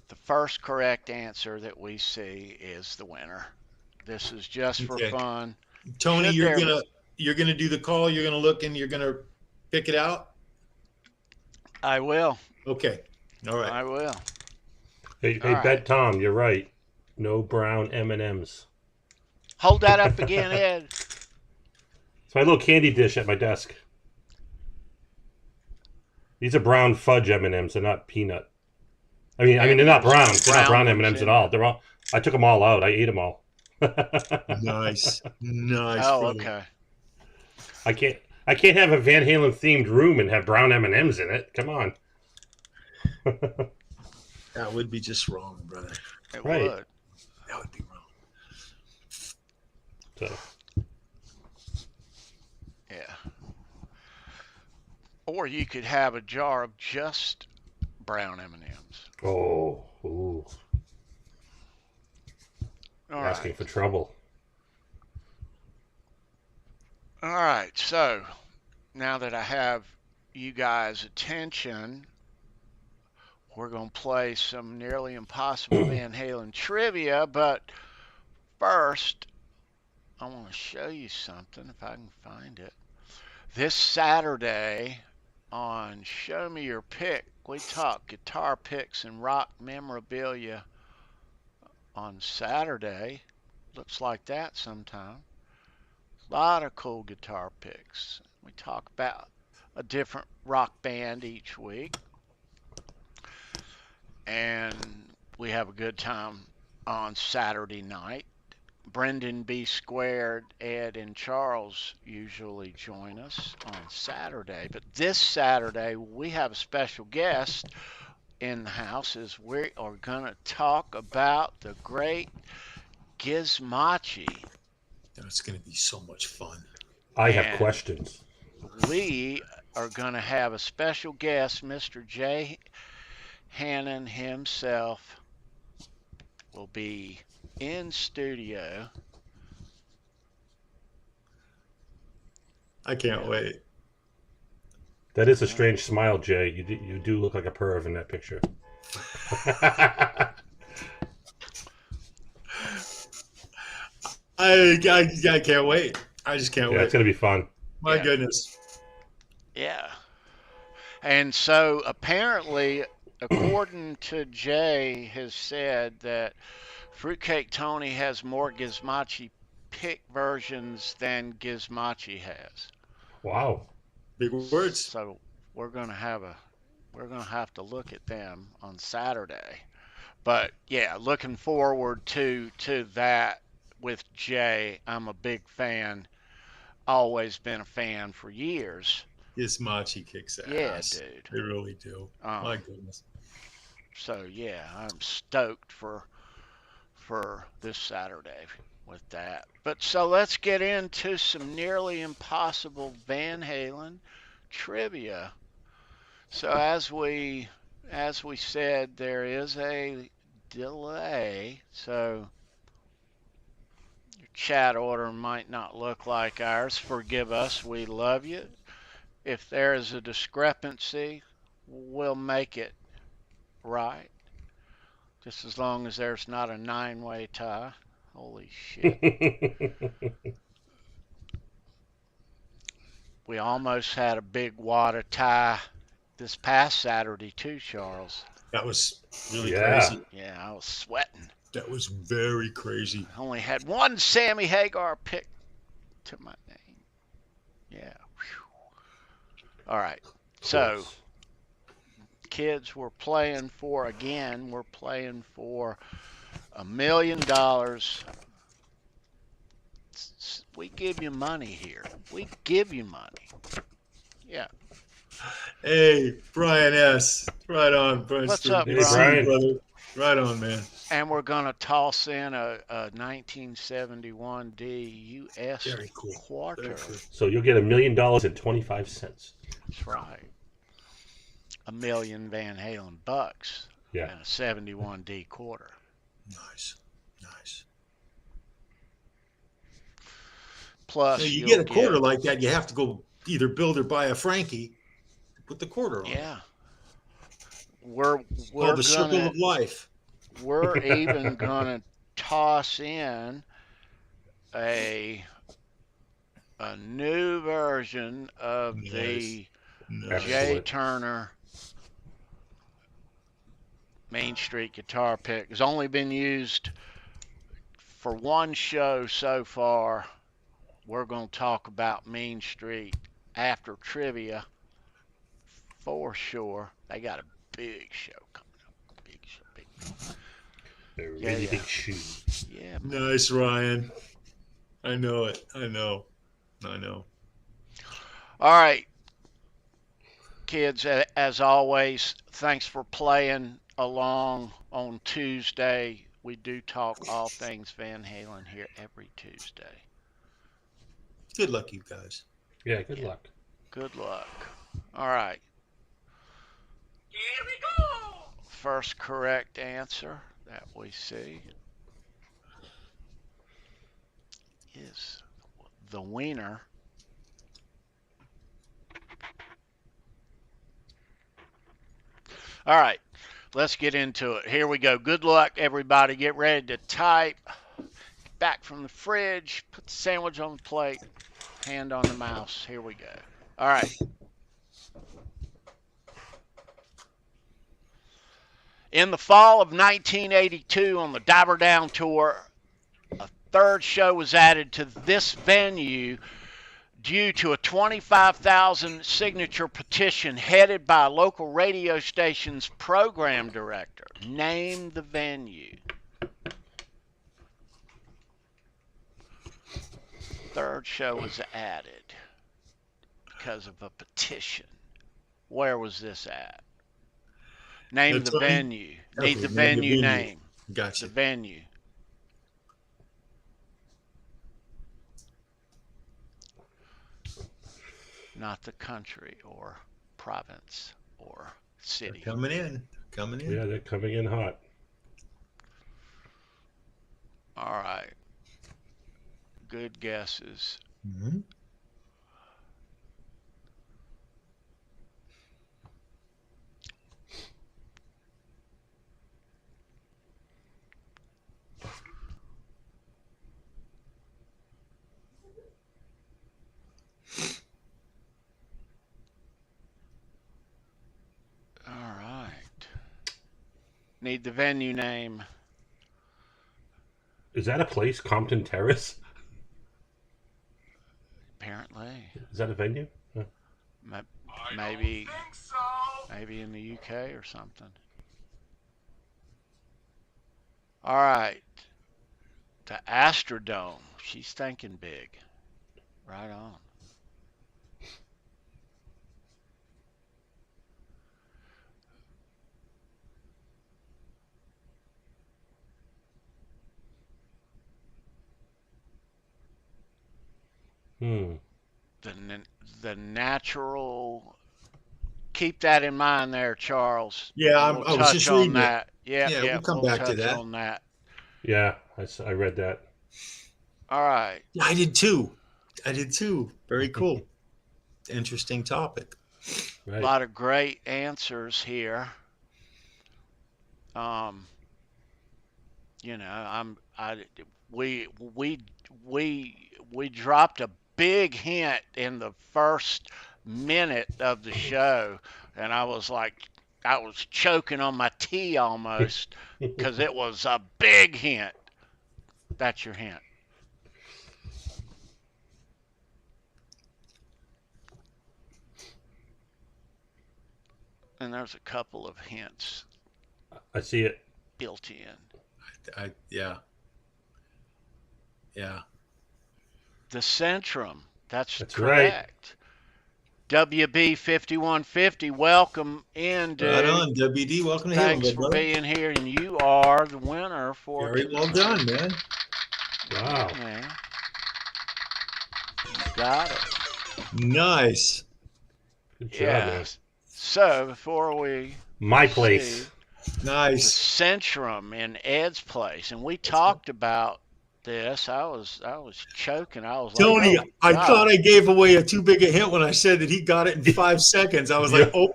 the first correct answer that we see is the winner. This is just for fun. Tony, you're gonna do the call. You're gonna look and you're gonna pick it out. I will. Okay. All right. I will. Hey, Bet Tom, you're right. No brown M&Ms. Hold that up again, Ed. It's my little candy dish at my desk. These are brown fudge M&Ms. They're not peanut. I mean, they're not brown. They're not brown M&Ms at all. I took them all out. I ate them all. Nice. Oh, brother. okay. I can't have a Van Halen themed room and have brown M&Ms in it. Come on. That would be just wrong, brother. It Right. would. That would be wrong. So, Yeah. Or you could have a jar of just brown M&Ms. oh, ooh, All asking right. for trouble. All right. So now that I have you guys' attention, we're going to play some nearly impossible Van Halen trivia. But first, I want to show you something if I can find it. This Saturday on Show Me Your Pick, we talk guitar picks and rock memorabilia on Saturday. Looks like that sometime. A lot of cool guitar picks. We talk about a different rock band each week. And we have a good time on Saturday night. Brendan B. Squared, Ed, and Charles usually join us on Saturday. But this Saturday, we have a special guest in the house as we are going to talk about the great Gizmochi. It's going to be so much fun. I have questions. We are going to have a special guest, Mr. Jay Hannon himself will be in studio. I can't wait. That is a strange smile, Jay. You do look like a perv in that picture. I can't wait. I just can't wait. It's going to be fun. My goodness. Yeah. And so apparently, according to Jay, has said that Fruitcake Tony has more Gizmochi pick versions than Gizmochi has. Wow. Big words. So we're gonna have to look at them on Saturday. But yeah, looking forward to that with Jay. I'm a big fan. Always been a fan for years. Gizmochi kicks ass. Yeah, dude. They really do. My goodness. So yeah, I'm stoked for this Saturday with that. But so let's get into some nearly impossible Van Halen trivia. So as we said, there is a delay, so your chat order might not look like ours. Forgive us, we love you. If there is a discrepancy, we'll make it right. Just as long as there's not a 9-way tie. Holy shit. We almost had a big wad of tie this past Saturday too, Charles. That was really crazy. Yeah, I was sweating. That was very crazy. I only had one Sammy Hagar pick to my name. Yeah. Whew. All right. So, kids, we're playing for $1 million. We give you money here. We give you money. Yeah. Hey, Brian S. Right on, Brian. What's up, Hey, Brian? Brother. Right on, man. And we're going to toss in a 1971 D U.S. Very cool. quarter. Very cool. So you'll get $1 million and 25 cents. That's right. $1 million Van Halen bucks. Yeah. And a 71 D quarter. Nice. Plus, Now, you get a quarter like that, you have to go either build or buy a Frankie. Put the quarter on. Yeah. We're the circle of life. We're even gonna toss in a new version of the Jay Turner Main Street guitar pick. It's only been used for one show so far. We're going to talk about Main Street after trivia for sure. They got a big show coming up. Big show. A really big shoe. Yeah. Nice, Ryan. I know it. I know. All right. Kids, as always, thanks for playing along on Tuesday. We do talk all things Van Halen here every Tuesday. Good luck, you guys. Yeah, good luck. Good luck. All right. Here we go. First correct answer that we see is the wiener. All right, let's get into it. Here we go. Good luck, everybody. Get ready to type. Back from the fridge. Put the sandwich on the plate. Hand on the mouse. Here we go. All right. In the fall of 1982 on the Diver Down Tour, a third show was added to this venue due to a 25,000 signature petition headed by a local radio station's program director. Name the venue. third show was added because of a petition. Where was this at? Name the venue. Need the venue name. Gotcha. The venue. Not the country or province or city. They're coming in. Coming in. Yeah, they're coming in hot. All right. Good guesses. Mm-hmm. All right. Need the venue name. Is that a place, Compton Terrace? Apparently. Is that a venue? Maybe in the UK or something. All right. The Astrodome. She's thinking big. Right on. The natural. Keep that in mind there, Charles. Yeah, I was just reading that. Yeah, we'll come back to that. On that. Yeah, I read that. All right. I did too. Very cool. Interesting topic. Right. A lot of great answers here. We dropped a big hint in the first minute of the show, and I was choking on my tea almost because it was a big hint. That's your hint. And there's a couple of hints I see it. built in. Yeah. The Centrum. That's right. correct. WB 5150. Welcome in, dude. Right on, WD. Welcome to Thanks Halenville, for being here, and you are the winner for. Very well done, man. Wow. Man. Got it. Nice. Good job, man. So before we My place. the Nice. Centrum in Ed's place, and we talked about this. I was choking. I was Tony, like, I thought I gave away a too big a hint when I said that he got it in 5 seconds. I was like, I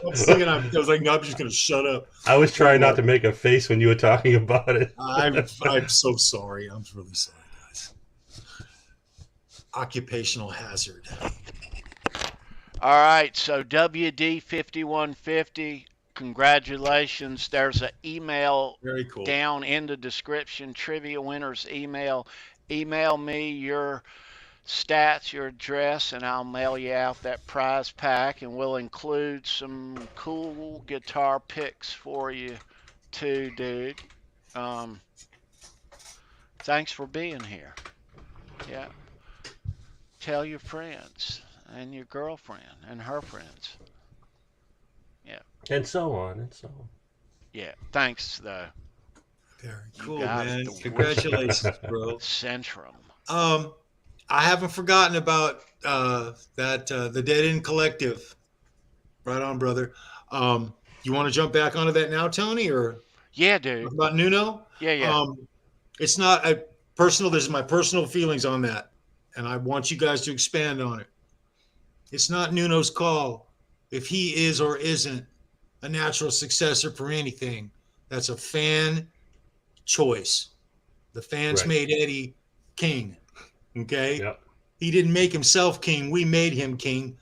was like, no, I'm just going to shut up. I was trying not to make a face when you were talking about it. I'm so sorry. I'm really sorry, guys. Occupational hazard. all right, so WD 5150. Congratulations. There's an email Very cool. down in the description, trivia winners email. Email me your stats, your address, and I'll mail you out that prize pack, and we'll include some cool guitar picks for you too, dude. Thanks for being here. Yeah. Tell your friends and your girlfriend and her friends. Yeah. And so on and so on. Yeah. Thanks, though. Very cool, got man. it. Congratulations, bro. Centrum. I haven't forgotten about the Dead End Collective. Right on, brother. You want to jump back onto that now, Tony, or Yeah, dude. about Nuno? Yeah. It's not a personal. This is my personal feelings on that, and I want you guys to expand on it. It's not Nuno's call if he is or isn't a natural successor for anything. That's a fan choice. The fans made Eddie king. Okay. Yep. He didn't make himself king. We made him king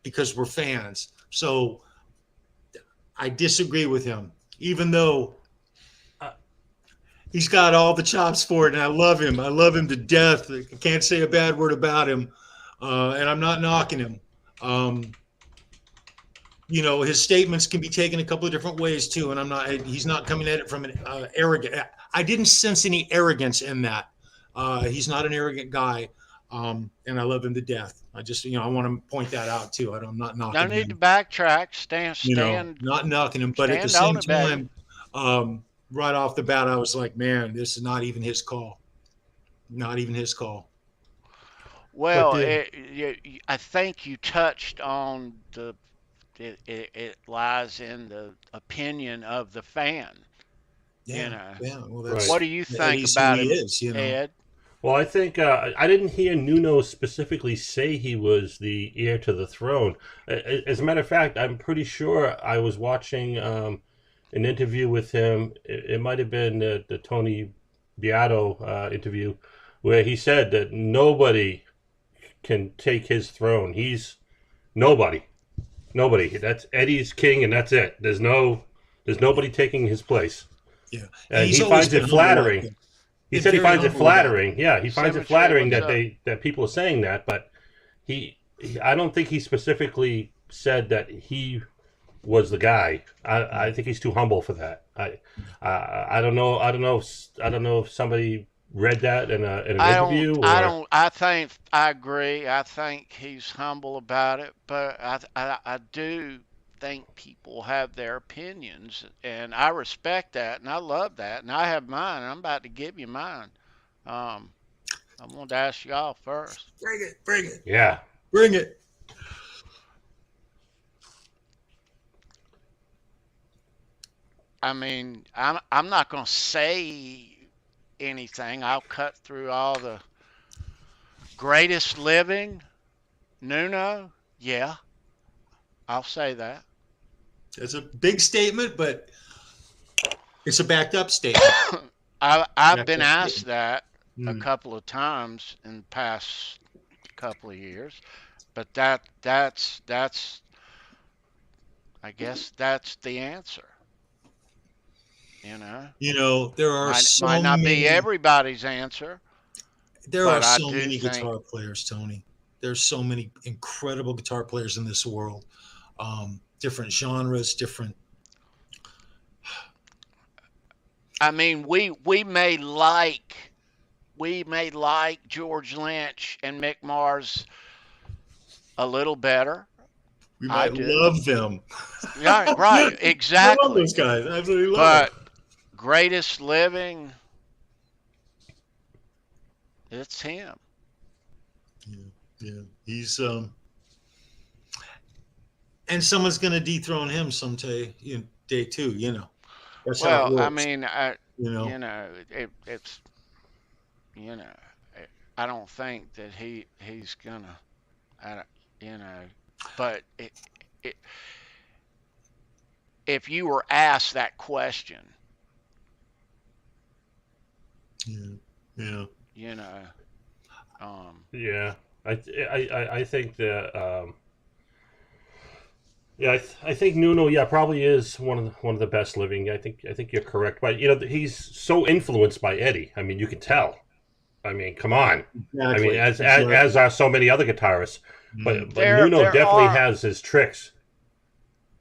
because we're fans. So I disagree with him, even though he's got all the chops for it, and I love him. I love him to death. I can't say a bad word about him, and I'm not knocking him. His statements can be taken a couple of different ways too, and he's not coming at it from an arrogant. I didn't sense any arrogance in that. He's not an arrogant guy, and I love him to death. I just, I want to point that out too. I'm not knocking No need to him, backtrack. Stand. not knocking him, but at the Stand same on it, time, right off the bat, I was like, man, this is not even his call. Not even his call. Well, I think you touched on it lies in the opinion of the fan. Yeah. Well, Right. What do you think about him, Ed? Well, I think I didn't hear Nuno specifically say he was the heir to the throne. As a matter of fact, I'm pretty sure I was watching an interview with him. It might have been the Tony Beato interview, where he said that nobody can take his throne. He's nobody. That's Eddie's king, and that's it. There's nobody taking his place. Yeah, and he finds it flattering. He said he finds it flattering. Yeah, he finds it flattering that people are saying that, but I don't think he specifically said that he was the guy. I think he's too humble for that. I don't know if somebody read that in an interview. I agree. I think he's humble about it, but I do think people have their opinions, and I respect that, and I love that, and I have mine. I'm about to give you mine. I'm going to ask y'all first. Bring it. Yeah. Bring it. I mean, I'm not going to say anything. I'll cut through all the greatest living. Nuno, yeah, I'll say that. It's a big statement, but it's a backed up statement. I've been asked that a couple of times in the past couple of years, but that's I guess that's the answer. There are might not be everybody's answer. There are so many guitar players, Tony. There's so many incredible guitar players in this world. Different genres, different. I mean, we may like George Lynch and Mick Mars a little better. We might love them. Yeah, right, exactly. I love those guys. I absolutely love them. But greatest living, it's him. Yeah. He's and someone's going to dethrone him someday, day too. That's how it works. I mean, it's I don't think that he's gonna, but if you were asked that question, yeah. I think that I think Nuno probably is one of the best living. I think you're correct, but he's so influenced by Eddie. I mean, you can tell. I mean, come on. Exactly. I mean, as are so many other guitarists, but Nuno definitely has his tricks.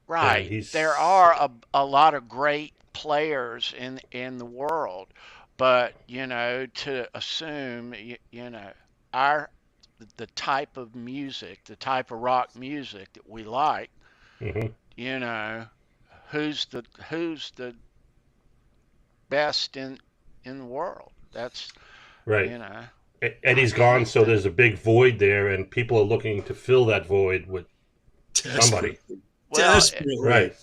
Right. There are a lot of great players in the world, but to assume the type of music, the type of rock music that we like, who's the best in the world? That's right. Eddie's gone, so there's a big void there, and people are looking to fill that void with somebody. Desperately. Right.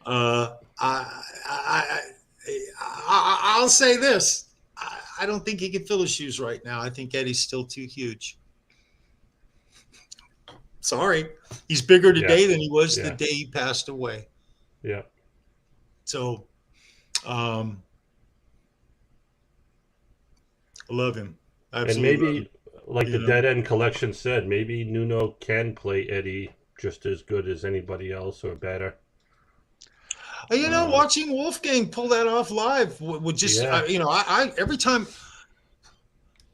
I'll say this: I don't think he can fill his shoes right now. I think Eddie's still too huge. Sorry, he's bigger today than he was the day he passed away. Yeah. So, I love him. Absolutely. And maybe, like the Dead End Collection said, maybe Nuno can play Eddie just as good as anybody else or better. Watching Wolfgang pull that off live would just, I every time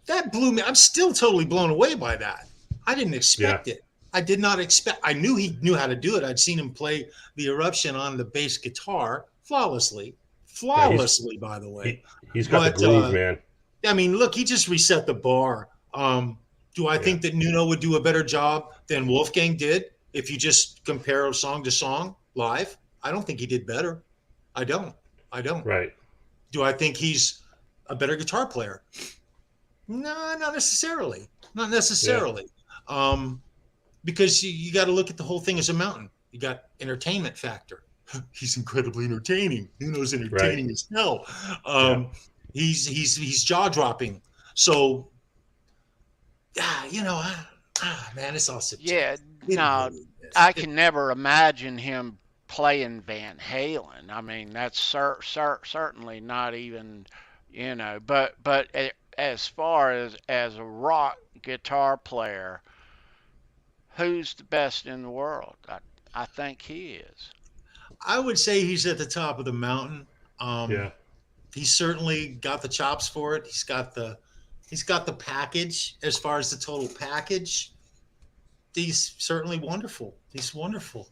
that blew me. I'm still totally blown away by that. I didn't expect it. I did not expect. I knew he knew how to do it. I'd seen him play the Eruption on the bass guitar flawlessly, by the way. He's got the groove, man. I mean, look, he just reset the bar. Do I think that Nuno would do a better job than Wolfgang did if you just compare song to song live? I don't think he did better. I don't. Right. Do I think he's a better guitar player? No, not necessarily. Not necessarily. Because you got to look at the whole thing as a mountain. You got entertainment factor. He's incredibly entertaining. Nuno's entertaining as hell. He's jaw dropping. So, man, it's all subjective. Yeah, no, I can never imagine him playing Van Halen. I mean, that's certainly not even, But as far as a rock guitar player, who's the best in the world? I think he is. I would say he's at the top of the mountain. He's certainly got the chops for it. He's got the package as far as the total package. He's certainly wonderful. He's wonderful.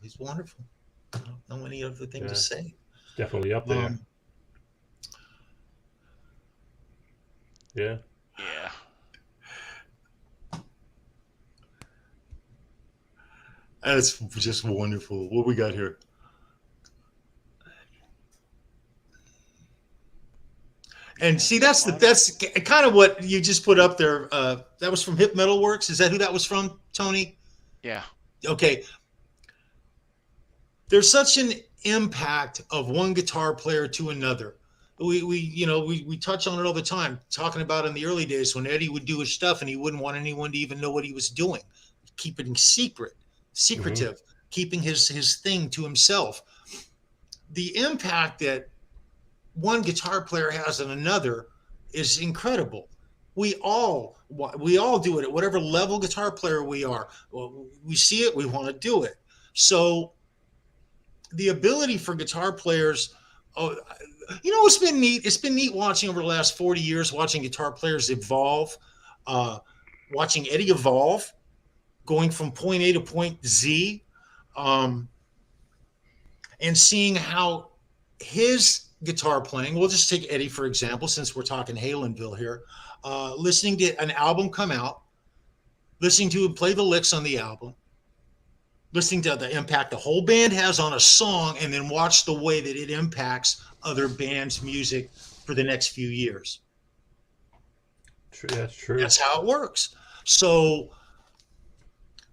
I don't know any other thing to say. Definitely up there. Yeah. That's just wonderful. What we got here? And see, that's kind of what you just put up there. That was from Hip Metal Works. Is that who that was from, Tony? Yeah. Okay. There's such an impact of one guitar player to another. We touch on it all the time, talking about in the early days when Eddie would do his stuff and he wouldn't want anyone to even know what he was doing. Keep it secretive, keeping his thing to himself. The impact that one guitar player has on another is incredible. We all do it at whatever level guitar player we are. We see it, we want to do it. So the ability for guitar players, it's been neat. It's been neat watching over the last 40 years, watching guitar players evolve, watching Eddie evolve, going from point A to point Z, and seeing how his guitar playing, we'll just take Eddie for example, since we're talking Halenville here, listening to an album come out, listening to him play the licks on the album, listening to the impact the whole band has on a song, and then watch the way that it impacts other bands' music for the next few years. That's true. That's how it works. So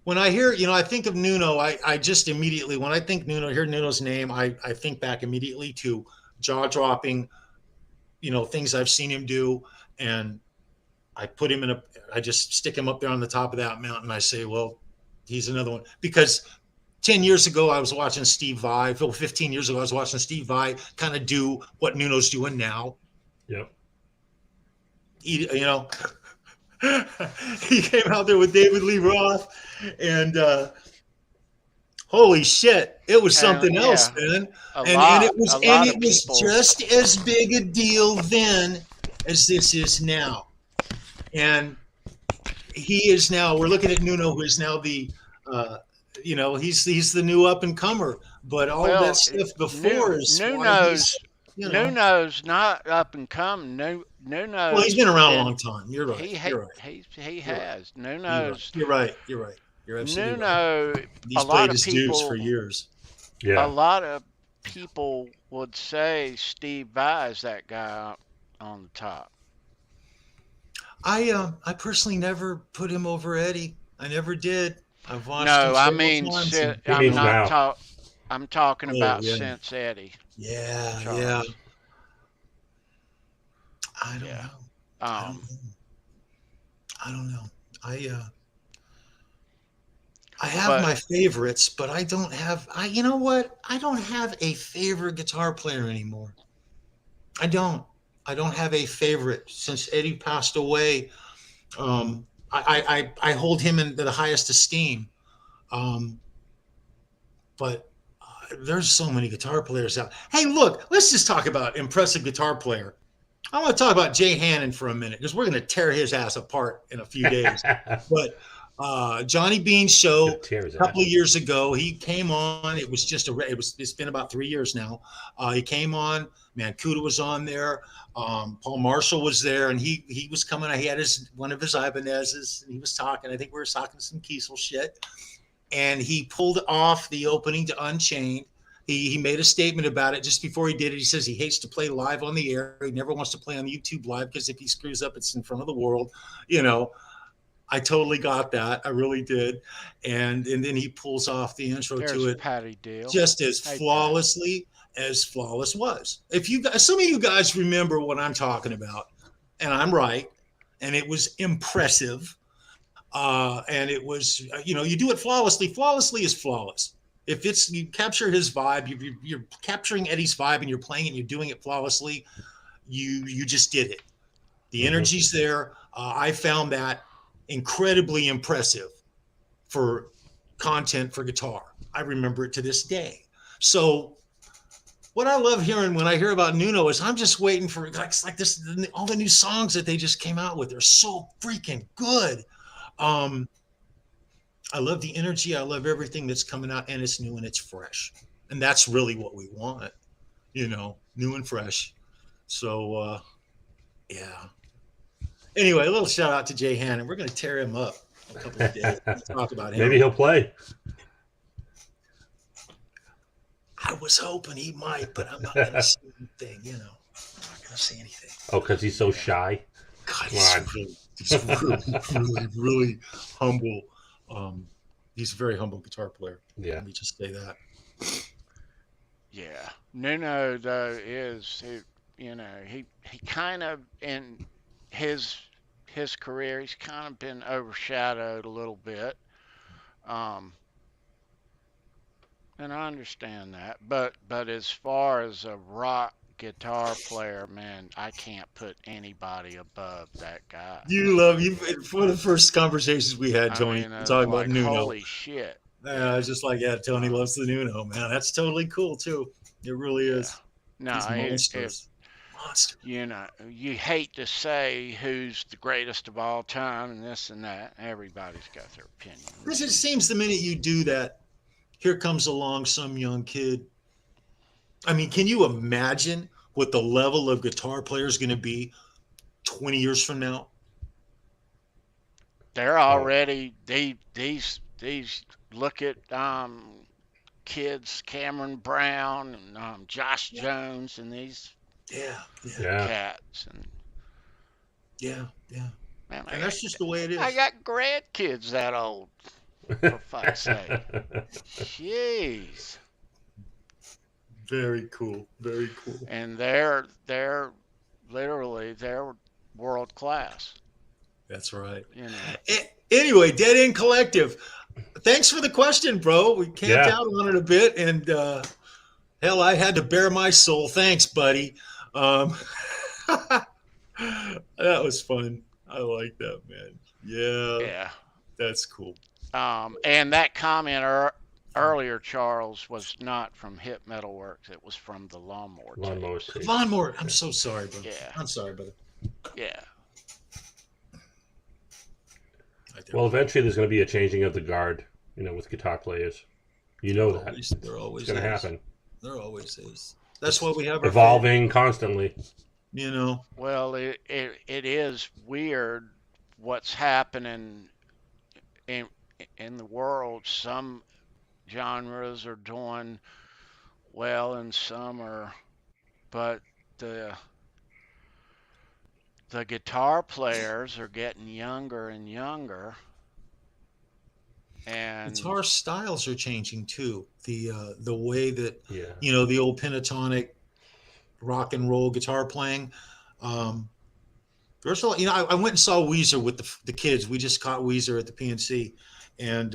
when I hear, I think of Nuno, I just immediately, when I think Nuno, hear Nuno's name, I think back immediately to jaw-dropping, things I've seen him do, and I put him I just stick him up there on the top of that mountain. I say, well, he's another one. Because 10 years ago, I was watching Steve Vai. 15 years ago, I was watching Steve Vai kind of do what Nuno's doing now. Yep. He came out there with David Lee Roth, and holy shit, it was something else, man. And it was just as big a deal then as this is now. And he is now, we're looking at Nuno, who is now the he's the new up and comer, but all that stuff before is Nuno's not up and coming. Nuno. Well, he's been around a long time. You're right. He has. Nuno's. You're right. You're absolutely Nuno. Right. He's played his dues for years. Yeah. A lot of people would say Steve Vai is that guy on the top. I personally never put him over Eddie. I never did. I've watched. No, I him mean, I'm talking about since Eddie. Yeah, Charles. yeah. I don't know. I don't know. I have my favorites, but I don't have. You know what? I don't have a favorite guitar player anymore. I don't have a favorite since Eddie passed away. I hold him in the highest esteem. But there's so many guitar players out. Hey, look, let's just talk about impressive guitar player. I want to talk about Jay Hannon for a minute because we're going to tear his ass apart in a few days. But Johnny Bean's show Tears a couple of years ago. He came on. It was just it's been about 3 years now. He came on. Mancuda was on there. Paul Marshall was there, and he was coming. He had one of his Ibanez's, and he was talking. I think we were talking some Kiesel shit, and he pulled off the opening to Unchained. He made a statement about it just before he did it. He says he hates to play live on the air. He never wants to play on YouTube live because if he screws up, it's in front of the world. I totally got that. I really did. And then he pulls off the intro to it Patty Deal. just as flawlessly as Flawless was. If you guys, some of you guys remember what I'm talking about, and I'm right, and it was impressive. And it was, you do it flawlessly. Flawlessly is flawless. If you capture his vibe, you're capturing Eddie's vibe and you're playing it and you're doing it flawlessly, you just did it. The energy's there. I found that incredibly impressive for content for guitar. I remember it to this day. So what I love hearing when I hear about Nuno is I'm just waiting for like this, all the new songs that they just came out with. They're so freaking good. I love the energy. I love everything that's coming out, and it's new and it's fresh. And that's really what we want, new and fresh. So, yeah. Anyway, a little shout out to Jay Hannon. We're going to tear him up a couple of days. Let's talk about him. Maybe he'll play. I was hoping he might, but I'm not going to say anything, I'm not going to say anything. Oh, because he's so shy? God, he's really, really humble. He's a very humble guitar player. Yeah. Let me just say that. Yeah. Nuno, though, he kind of, in his career, he's kind of been overshadowed a little bit. And I understand that. But as far as a rock guitar player, man, I can't put anybody above that guy. For the first conversations we had, Tony, talking about Nuno. Holy shit. I was just like, Tony loves the Nuno, man. That's totally cool too. It really is. No, Monster. You hate to say who's the greatest of all time and this and that. Everybody's got their opinion. Because it seems the minute you do that, here comes along some young kid. I mean, can you imagine what the level of guitar player is going to be 20 years from now? They're already these look at kids, Cameron Brown and Josh Jones and these cats and man, and that's just the way it is. I got grandkids that old, for fuck's sake. Jeez. Very cool. Very cool. And they're literally world class. That's right. Anyway, Dead End Collective. Thanks for the question, bro. We camped out on it a bit, and hell, I had to bare my soul. Thanks, buddy. That was fun. I like that, man. Yeah. That's cool. And that comment earlier, Charles, was not from Hip Metalworks. It was from the Lawnmower. Lawnmower. I'm so sorry, brother. Yeah. I'm sorry, brother. Yeah. Well, eventually there's going to be a changing of the guard, with guitar players. That. There always it's going to happen. There always is. That's why we have evolving constantly. Well, it is weird what's happening in the world. Some genres are doing well and some are, but the guitar players are getting younger and younger, and guitar styles are changing too. The way that the old pentatonic rock and roll guitar playing. First of all, I went and saw Weezer with the kids. We just caught Weezer at the PNC, and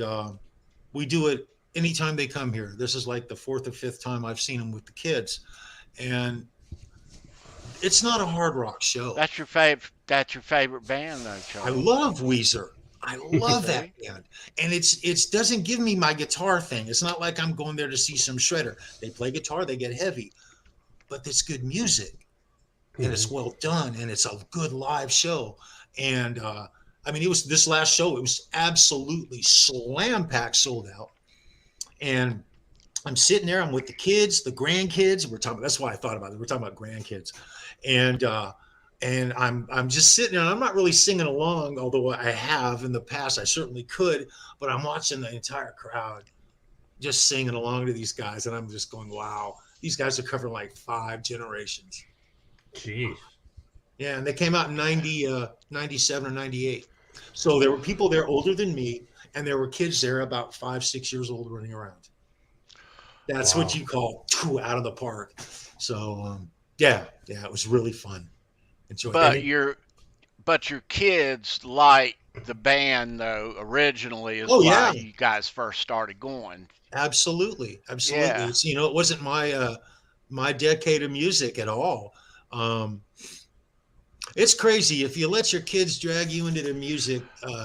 we do it anytime they come here. This is like the 4th or 5th time I've seen them with the kids, and it's not a hard rock show. That's your favorite band, though, Charlie. I love Weezer. I love that band, and it doesn't give me my guitar thing. It's not like I'm going there to see some shredder. They play guitar, they get heavy, but it's good music, and it's well done, and it's a good live show. And I mean, it was this last show. It was absolutely slam packed, sold out. And I'm sitting there. I'm with the kids, the grandkids. We're talking. That's why I thought about it. We're talking about grandkids, and I'm just sitting there. And I'm not really singing along, although I have in the past. I certainly could, but I'm watching the entire crowd just singing along to these guys, and I'm just going, "Wow, these guys are covering like 5 generations." Jeez. Yeah, and they came out in 97 or 98. So there were people there older than me, and there were kids there about 5, 6 years old running around. That's what you call out of the park. So yeah, it was really fun. Enjoyed it. But your kids like the band though originally is why you guys first started going. Absolutely. Yeah. It's, it wasn't my decade of music at all. It's crazy if you let your kids drag you into their music.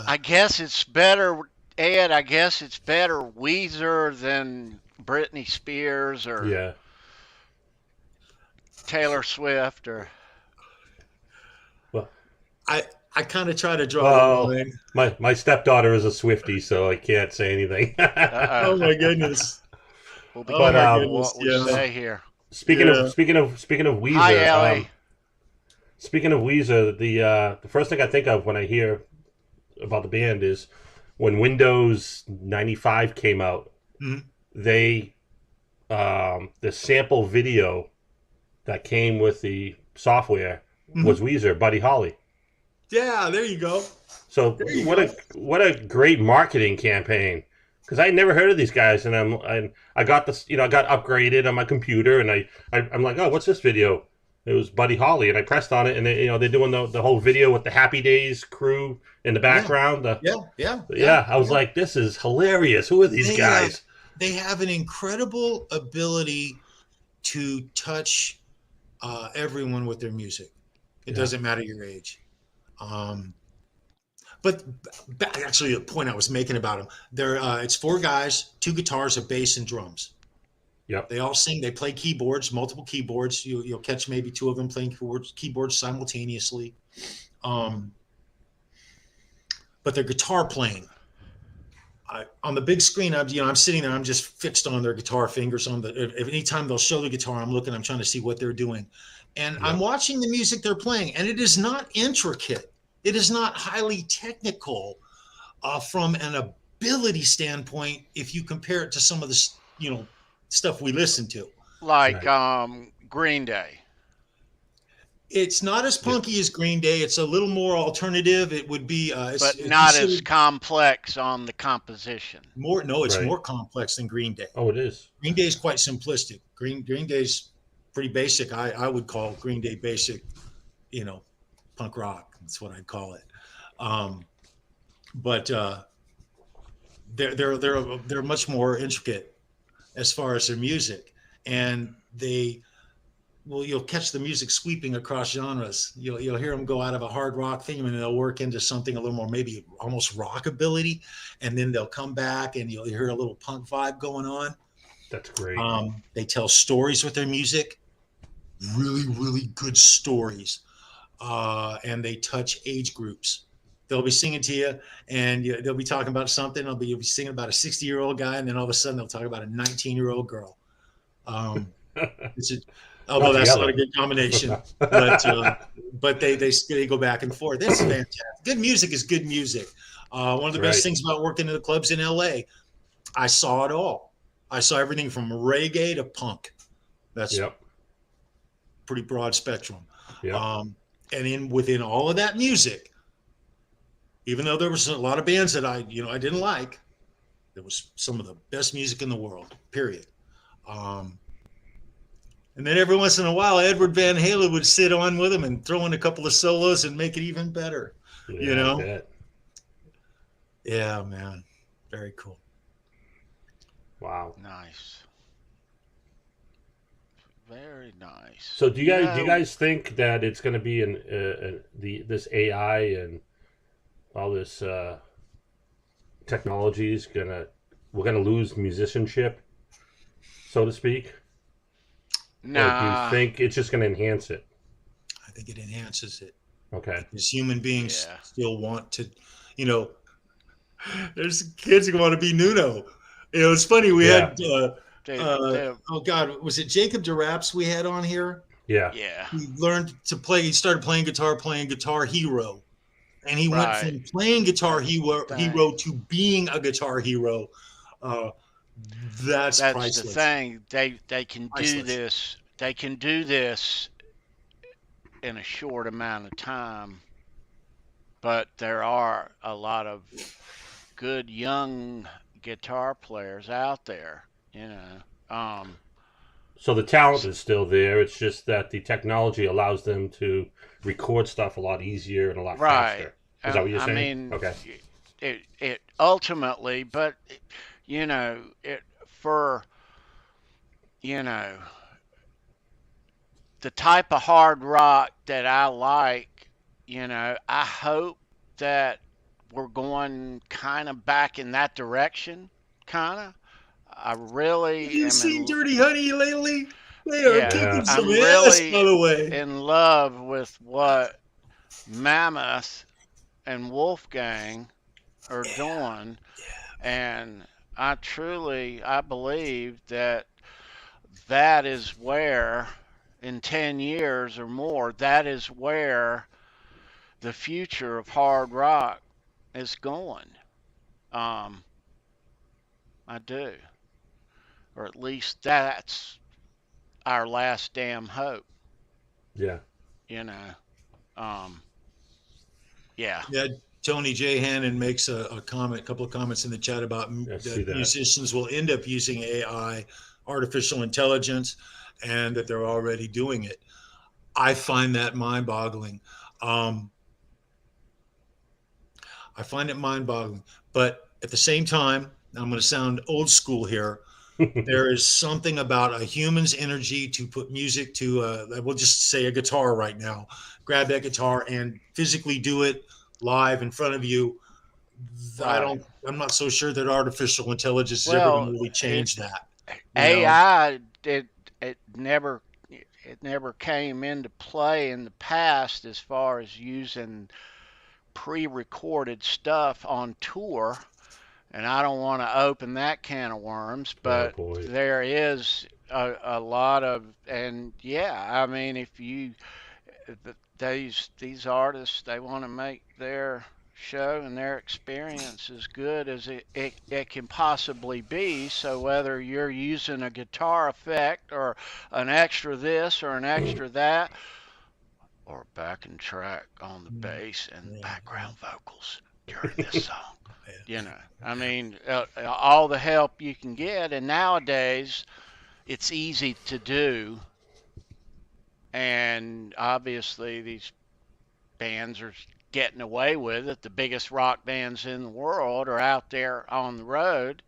I guess it's better, Ed. I guess it's better Weezer than Britney Spears or Taylor Swift or. Well, I kind of try to draw the line. My stepdaughter is a Swiftie, so I can't say anything. Oh my goodness! We'll be what we say here. Speaking of Weezer. Hi, Ellie. Speaking of Weezer, the first thing I think of when I hear about the band is when Windows 95 came out. Mm-hmm. They the sample video that came with the software was Weezer, Buddy Holly. Yeah, there you go. So what a great marketing campaign. Because I never heard of these guys, and I got this, I got upgraded on my computer, and I'm like, oh, what's this video? It was Buddy Holly, and I pressed on it, and they're doing the whole video with the Happy Days crew in the background. Yeah. I was like, this is hilarious. Who are these guys? They have an incredible ability to touch everyone with their music. It doesn't matter your age. But actually, the point I was making about them, it's 4 guys, 2 guitars, a bass, and drums. Yep. They all sing. They play keyboards, multiple keyboards. You'll catch maybe 2 of them playing keyboards simultaneously. But their guitar playing. On the big screen, I'm sitting there. I'm just fixed on their guitar fingers. Anytime they'll show the guitar, I'm looking. I'm trying to see what they're doing, and I'm watching the music they're playing. And it is not intricate. It is not highly technical from an ability standpoint. If you compare it to some of the stuff we listen to, like Green Day. It's not as punky as Green Day. It's a little more alternative. It would be, but not as complex on the composition. It's more complex than Green Day. Oh, it is. Green Day is quite simplistic. Green Day's pretty basic. I would call Green Day basic, punk rock. That's what I'd call it. But they're much more intricate as far as their music, and you'll catch the music sweeping across genres. You'll hear them go out of a hard rock theme and they'll work into something a little more, maybe almost rockabilly, and then they'll come back and you'll hear a little punk vibe going on. That's great. They tell stories with their music, really, really good stories, and they touch age groups. They'll be singing to you, and they'll be talking about something. You'll be singing about a 60-year-old guy, and then all of a sudden they'll talk about a 19-year-old girl. Although that's not a good combination, but they go back and forth. That's fantastic. Good music is good music. One of the best things about working in the clubs in LA, I saw it all. I saw everything from reggae to punk. That's pretty broad spectrum. Yep. And within all of that music, even though there was a lot of bands that I didn't like, there was some of the best music in the world. Period. And then every once in a while, Edward Van Halen would sit on with him and throw in a couple of solos and make it even better. Yeah, man. Very cool. Wow. Nice. Very nice. So do you guys think that it's going to be this AI and all this technology is we're gonna lose musicianship, so to speak? Nah. Or do you think it's just going to enhance it? I think it enhances it. Okay. Because human beings Yeah. still want to, you know, there's kids who want to be Nuno. You know, it's funny. We Yeah. had, They- oh God, was it Jacob DeRaps we had on here? Yeah. yeah. He learned to play. He started playing Guitar Hero, and he went Right. from playing Guitar That's the Hero thing. to being a Guitar Hero. That's That's priceless. the thing. They can do Priceless. this. They can do this in a short amount of time. But there are a lot of good young guitar players out there, you know. So the talent is still there. It's just that the technology allows them to record stuff a lot easier and a lot Right. faster. Is that what you're I saying? mean, Okay. it ultimately, but you know, it for you know the type of hard rock that I like, you know, I hope that we're going kind of back in that direction, kind of. I really Have you am seen in, Dirty Honey lately? They are yeah, kicking I'm some ass, really by the way. in love with what Mammoth and Wolfgang are doing, and I believe that that is where, in 10 years or more, that is where the future of hard rock is going. Um, I do. Or at least that's our last damn hope, Yeah. you know. Um, yeah. Yeah, Tony J. Hannon makes a comment, a couple of comments in the chat about I see that that. musicians will end up using AI, artificial intelligence, and that they're already doing it. I find that mind-boggling. I find it mind-boggling. But at the same time, I'm going to sound old school here. There is something about a human's energy to put music to, we'll just say a guitar right now. Grab that guitar and physically do it live in front of you. Right. I'm not so sure that artificial intelligence is ever going to Well, really change that. You know? AI it never came into play in the past as far as using pre-recorded stuff on tour, and I don't want to open that can of worms, Oh but boy. there is a lot of, and yeah, I mean, if you these artists, they want to make their show and their experience as good as it can possibly be. So whether you're using a guitar effect or an extra this or an extra that, or a backing track on the bass and background vocals during this song, you know, I mean, all the help you can get. And nowadays, it's easy to do. And obviously, these bands are getting away with it. The biggest rock bands in the world are out there on the road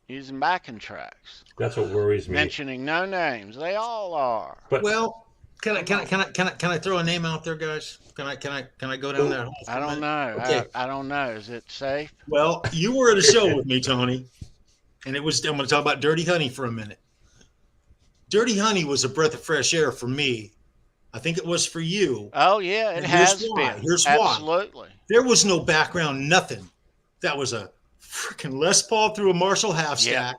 using backing tracks. That's what worries me. Mentioning no names, they all are. But Well, can I throw a name out there, guys? Can I go down that hole? for I a don't minute? know. Okay. I don't know. Is it safe? Well, you were at a show with me, Tony, and I'm going to talk about Dirty Honey for a minute. Dirty Honey was a breath of fresh air for me. I think it was for you. Oh yeah, it And has here's why. been. Here's why. Absolutely. There was no background, nothing. That was a freaking Les Paul through a Marshall half stack. Yeah.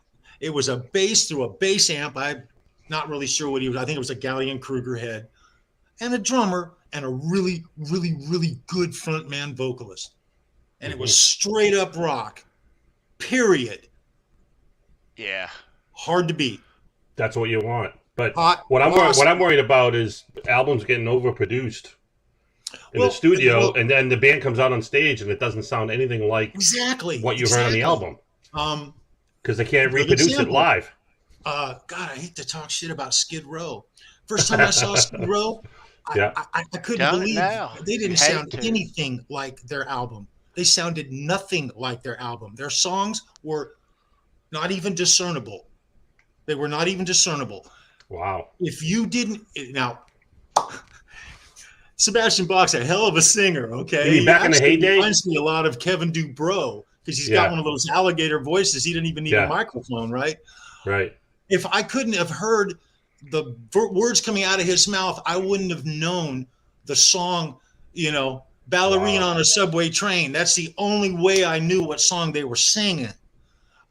It was a bass through a bass amp. I'm not really sure what he was. I think it was a Galleon Kruger head, and a drummer and a really, really, really good frontman vocalist. And it was straight up rock. Period. Yeah. Hard to beat. that's what you want. But Hot, what awesome. I'm worried about is albums getting overproduced in Well, the studio, well- and then the band comes out on stage and it doesn't sound anything like Exactly. what you heard on the album because they can't Good reproduce it example. live. God, I hate to talk shit about Skid Row. First time I saw Skid Row, Yeah. I couldn't Done it believe now. they didn't You hate sound to. anything like their album. They sounded nothing like their album. Their songs were not even discernible. They were not even discernible. Wow. If you didn't now, Sebastian Bach's a hell of a singer. Okay, You mean back in the Actually heyday? reminds me a lot of Kevin Dubrow because he's Yeah. got one of those alligator voices. He didn't even need Yeah. a microphone, right? Right. If I couldn't have heard words coming out of his mouth, I wouldn't have known the song, Ballerina on a Subway Train. That's the only way I knew what song they were singing.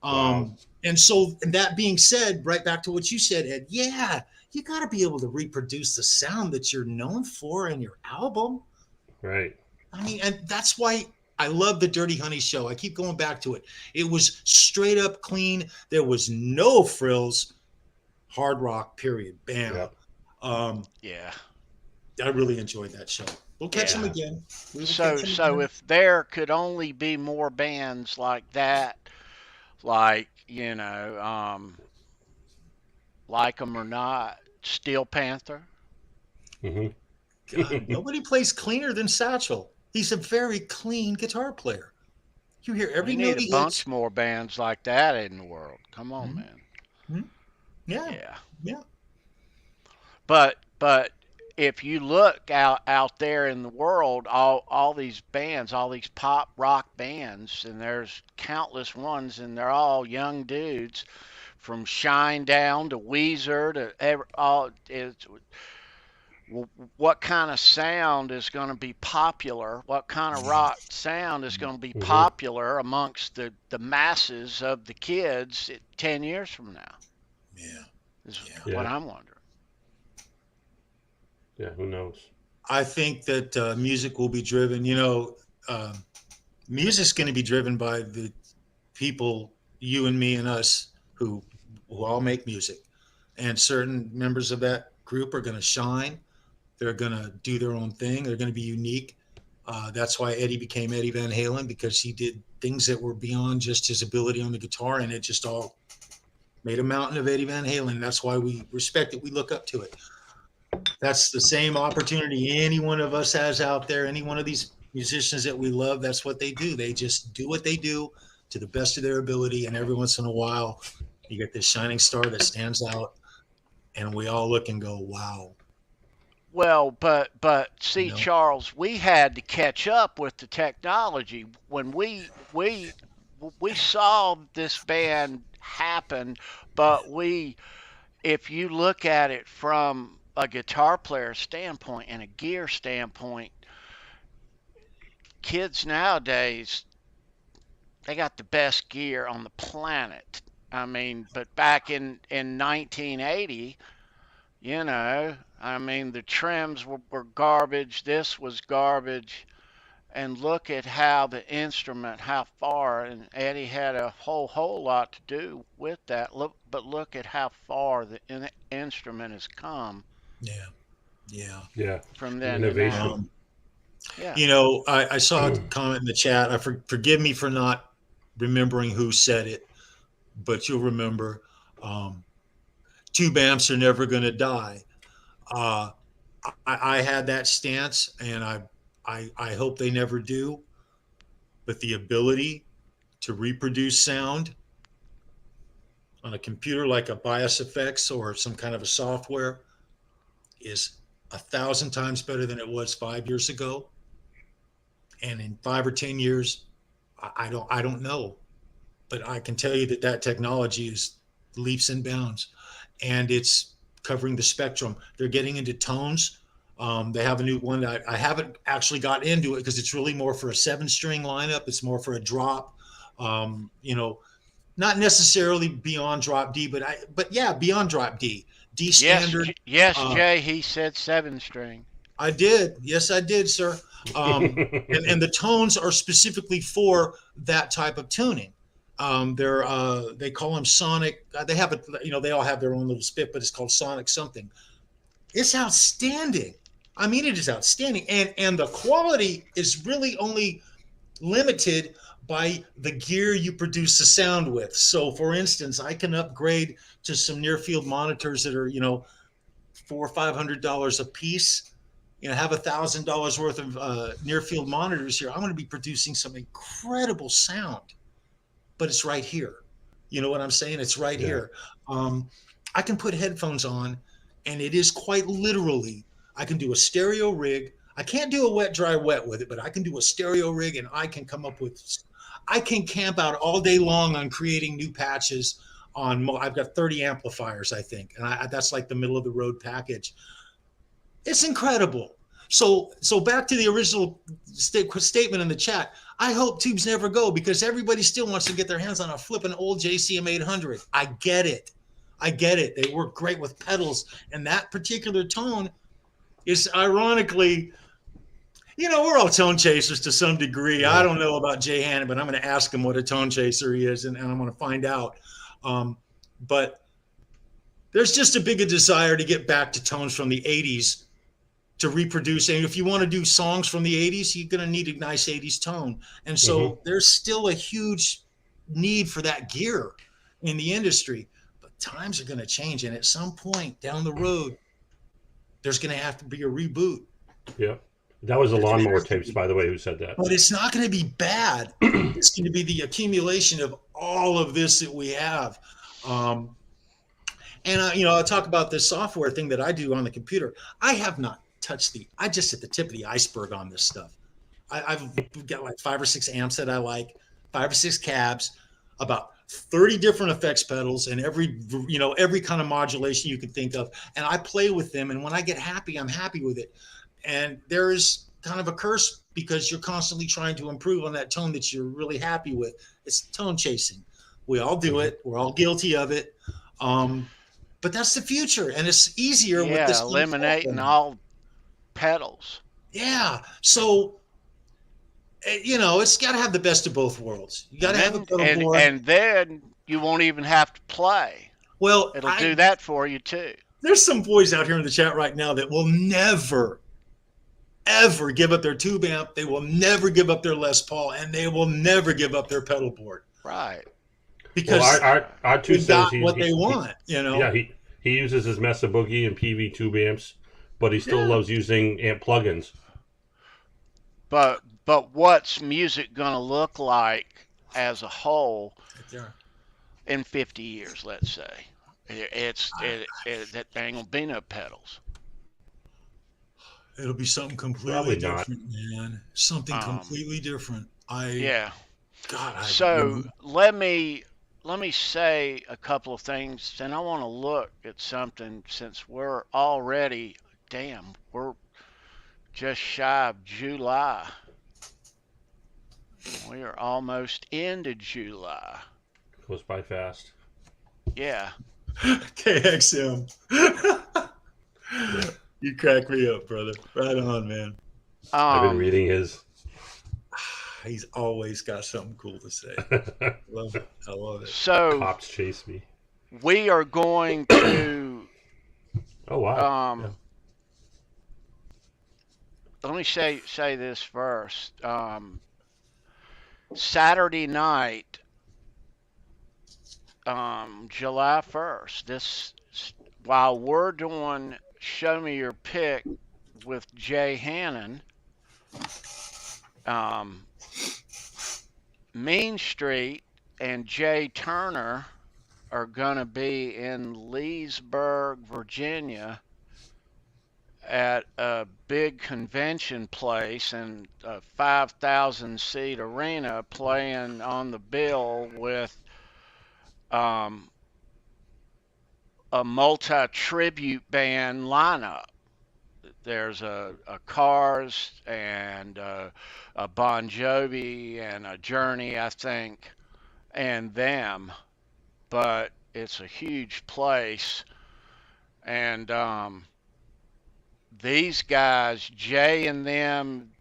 And so, and that being said, right back to what you said, Ed, yeah, you got to be able to reproduce the sound that you're known for in your album. Right. I mean, and that's why I love the Dirty Honey show. I keep going back to it. It was straight up clean. There was no frills. Hard rock, period. Bam. Yep. Yeah. I really enjoyed that show. We'll catch them again. So if there could only be more bands like that, like, like them or not, Steel Panther. God, nobody plays cleaner than Satchel. He's a very clean guitar player. You hear every note he hits. We need a bunch more bands like that in the world. Come on, man. Yeah. But if you look out there in the world, all these bands, all these pop rock bands, and there's countless ones, and they're all young dudes, from Shinedown to Weezer to what kind of sound is going to be popular? What kind of rock sound is going to be popular amongst the masses of the kids 10 years from now? Is what I'm wondering. Yeah, who knows? I think that music will be driven. Music's going to be driven by the people, you and me and us, who all make music. And certain members of that group are going to shine. They're going to do their own thing. They're going to be unique. That's why Eddie became Eddie Van Halen, because he did things that were beyond just his ability on the guitar, and it just all made a mountain of Eddie Van Halen. That's why we respect it. We look up to it. That's the same opportunity any one of us has out there. Any one of these musicians that we love, that's what they do. They just do what they do to the best of their ability. And every once in a while, you get this shining star that stands out, and we all look and go, wow. Well, but see, Charles, we had to catch up with the technology. When we saw this band happen, but if you look at it from a guitar player standpoint and a gear standpoint, kids nowadays, they got the best gear on the planet. I mean, but back in 1980, the trims were garbage. This was garbage. And look at how the instrument, how far, and Eddie had a whole lot to do with that. But look at how far the instrument has come. Yeah. From then innovation. I saw a comment in the chat. Forgive me for not remembering who said it, but you'll remember. Tube amps are never going to die. I had that stance, and I hope they never do. But the ability to reproduce sound on a computer like a Bios Effects or some kind of a software is 1,000 times better than it was 5 years ago. And in 5 or 10 years, I don't know, but I can tell you that technology is leaps and bounds, and it's covering the spectrum. They're getting into tones. They have a new one that I haven't actually got into it because it's really more for a 7-string lineup. It's more for a drop, not necessarily beyond drop D, but yeah, beyond drop D. D standard. Yes, Jay, he said 7-string. I did. Yes, I did, sir. And the tones are specifically for that type of tuning. They call them sonic. They have it. They all have their own little spit, but it's called sonic something. It's outstanding. I mean, it is outstanding, and the quality is really only limited by the gear you produce the sound with. So, for instance, I can upgrade to some near-field monitors that are, $400 or $500 a piece. Have $1,000 worth of near-field monitors here. I'm going to be producing some incredible sound, but it's right here. You know what I'm saying? It's right here. I can put headphones on, and it is quite literally, I can do a stereo rig. I can't do a wet, dry, wet with it, but I can do a stereo rig, and I can come up with, I can camp out all day long on creating new patches. I've got 30 amplifiers, I think, and that's like the middle of the road package. It's incredible. So back to the original statement in the chat. I hope tubes never go, because everybody still wants to get their hands on a flipping old JCM 800. I get it. They work great with pedals, and that particular tone is ironically, we're all tone chasers to some degree. I don't know about Jay Hannon, but I'm going to ask him what a tone chaser he is, and I'm going to find out. But there's just a bigger desire to get back to tones from the 80s to reproduce. And if you want to do songs from the 80s, you're going to need a nice 80s tone. And so there's still a huge need for that gear in the industry. But times are going to change. And at some point down the road, there's going to have to be a reboot. Yeah. That was the Lawnmower Tapes, by the way, who said that. But it's not going to be bad. It's going to be the accumulation of all of this that we have. And I'll talk about this software thing that I do on the computer. I have not touched I just at the tip of the iceberg on this stuff. I've got like 5 or 6 amps that I like, 5 or 6 cabs, about 30 different effects pedals, and every kind of modulation you can think of. And I play with them. And when I get happy, I'm happy with it. And there is kind of a curse, because you're constantly trying to improve on that tone that you're really happy with. It's tone chasing. We all do it. We're all guilty of it. But that's the future, and it's easier with this. Eliminating all pedals. Yeah. So, it's got to have the best of both worlds. You got to have a pedal board. And then you won't even have to play. Well, it'll do that for you too. There's some boys out here in the chat right now that will never, ever give up their tube amp. They will never give up their Les Paul, and they will never give up their pedal board. Right. Because our two got what they want, Yeah, he uses his Mesa Boogie and PV tube amps, but he still loves using amp plugins. But what's music gonna look like as a whole in 50 years? Let's say that there ain't gonna be no pedals. It'll be something completely different, man. Something completely different. So let me say a couple of things, and I want to look at something, since we're already, we're just shy of July. We are almost into July. Goes by fast. Yeah. KXM. You crack me up, brother. Right on, man. I've been reading his. He's always got something cool to say. I love it. So cops chase me. We are going to. Oh wow. Let me say this first. Saturday night, July 1st. While we're doing Show Me Your Pick with Jay Hannon. Mean Street and Jay Turner are going to be in Leesburg, Virginia, at a big convention place in a 5,000-seat arena, playing on the bill with a multi-tribute band lineup. There's a Cars and a Bon Jovi and a Journey, I think, and them. But it's a huge place. And these guys, Jay and them,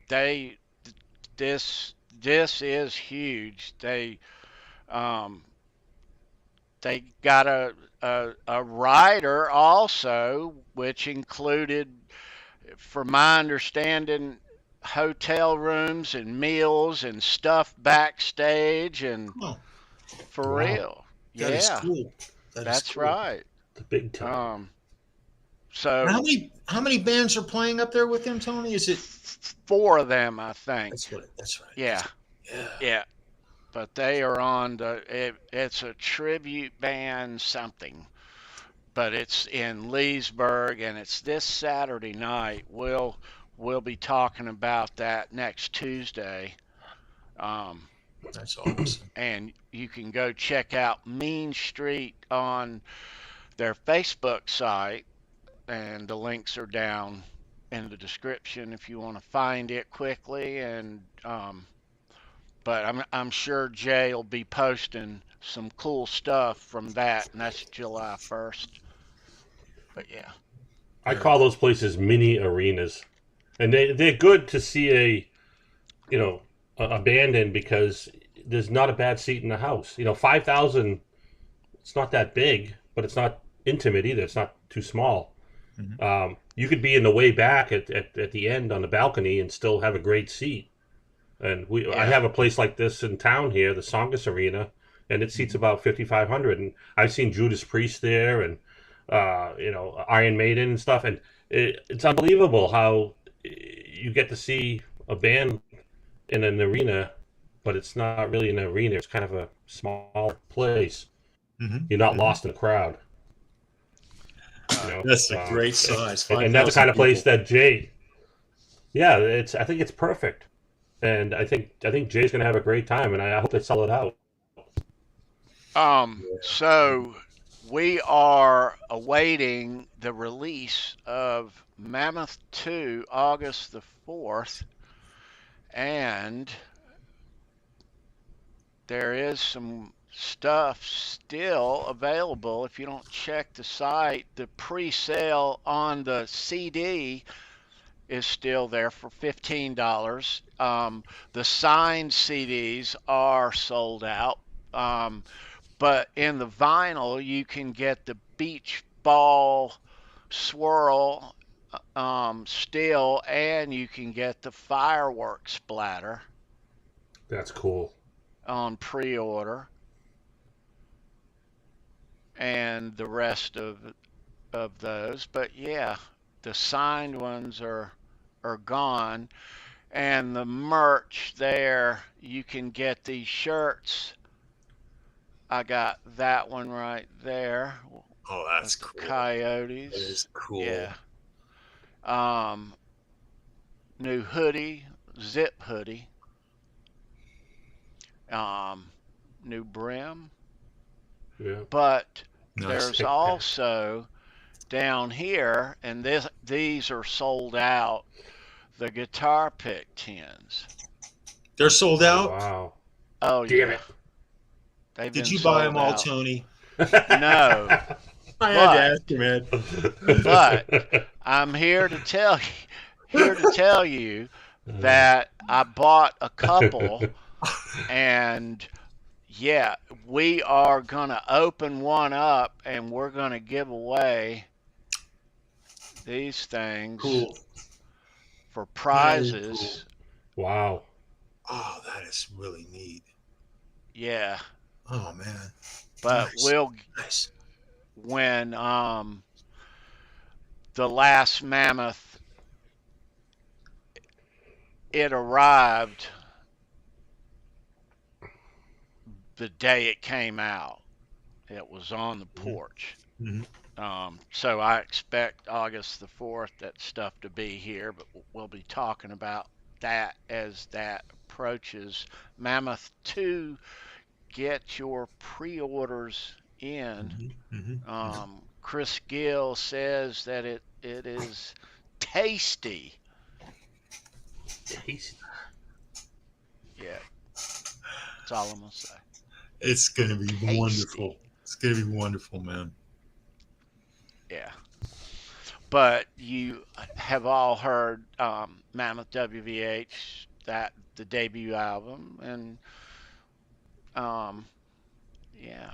this is huge. They got a rider also, which included, from my understanding, hotel rooms and meals and stuff backstage, and for real. That is cool. That's cool. Right. The big time. So how many bands are playing up there with him, Tony? Is it 4 of them, I think? That's right. Yeah. But they are on it's a tribute band something. But it's in Leesburg, and it's this Saturday night. We'll be talking about that next Tuesday. That's awesome. And you can go check out Mean Street on their Facebook site, and the links are down in the description if you want to find it quickly. And but I'm sure Jay will be posting some cool stuff from that, and that's July 1st. But yeah, I call those places mini arenas, and they're good to see a band in, because there's not a bad seat in the house. 5,000. It's not that big, but it's not intimate either. It's not too small. Mm-hmm. You could be in the way back at the end on the balcony and still have a great seat. And I have a place like this in town here, the Songus Arena, and it seats about 5,500. And I've seen Judas Priest there, and Iron Maiden and stuff. And it's unbelievable how you get to see a band in an arena, but it's not really an arena. It's kind of a small place. Mm-hmm. You're not lost in the crowd. That's a great size. And that's the kind of place that Jay. Yeah, I think it's perfect, and I think Jay's going to have a great time, and I hope they sell it out. So we are awaiting the release of Mammoth 2, August the 4th, and there is some stuff still available. If you don't check the site, the pre-sale on the CD is still there for $15. The signed CDs are sold out, but in the vinyl you can get the beach ball swirl still, and you can get the fireworks splatter. That's cool. On pre-order, and the rest of those. But yeah, the signed ones are gone, and the merch there, you can get these shirts. I got that one right there. Oh, that's cool. Coyotes. That is cool. Yeah. New hoodie, zip hoodie. New brim. Yeah. But Nice. there's also down here, and these are sold out, the guitar pick tins. They're sold out? Wow. Oh, Damn yeah. it. Did you buy them all, Tony? No. I had to ask you, man. But I'm here to tell you that I bought a couple, and yeah, we are going to open one up, and we're going to give away these things for prizes. Cool. Wow. Oh, that is really neat. Yeah. Oh, man. But nice. When the last Mammoth, it arrived the day it came out. It was on the porch. Mm-hmm. So I expect August the 4th that stuff to be here, but we'll be talking about that as that approaches. Mammoth 2, get your pre-orders in. Mm-hmm. Chris Gill says that it is tasty. Tasty. Yeah. That's all I'm going to say. It's going to be Tasty. wonderful. It's going to be wonderful, man. Yeah. But you have all heard Mammoth WVH, the debut album, and yeah.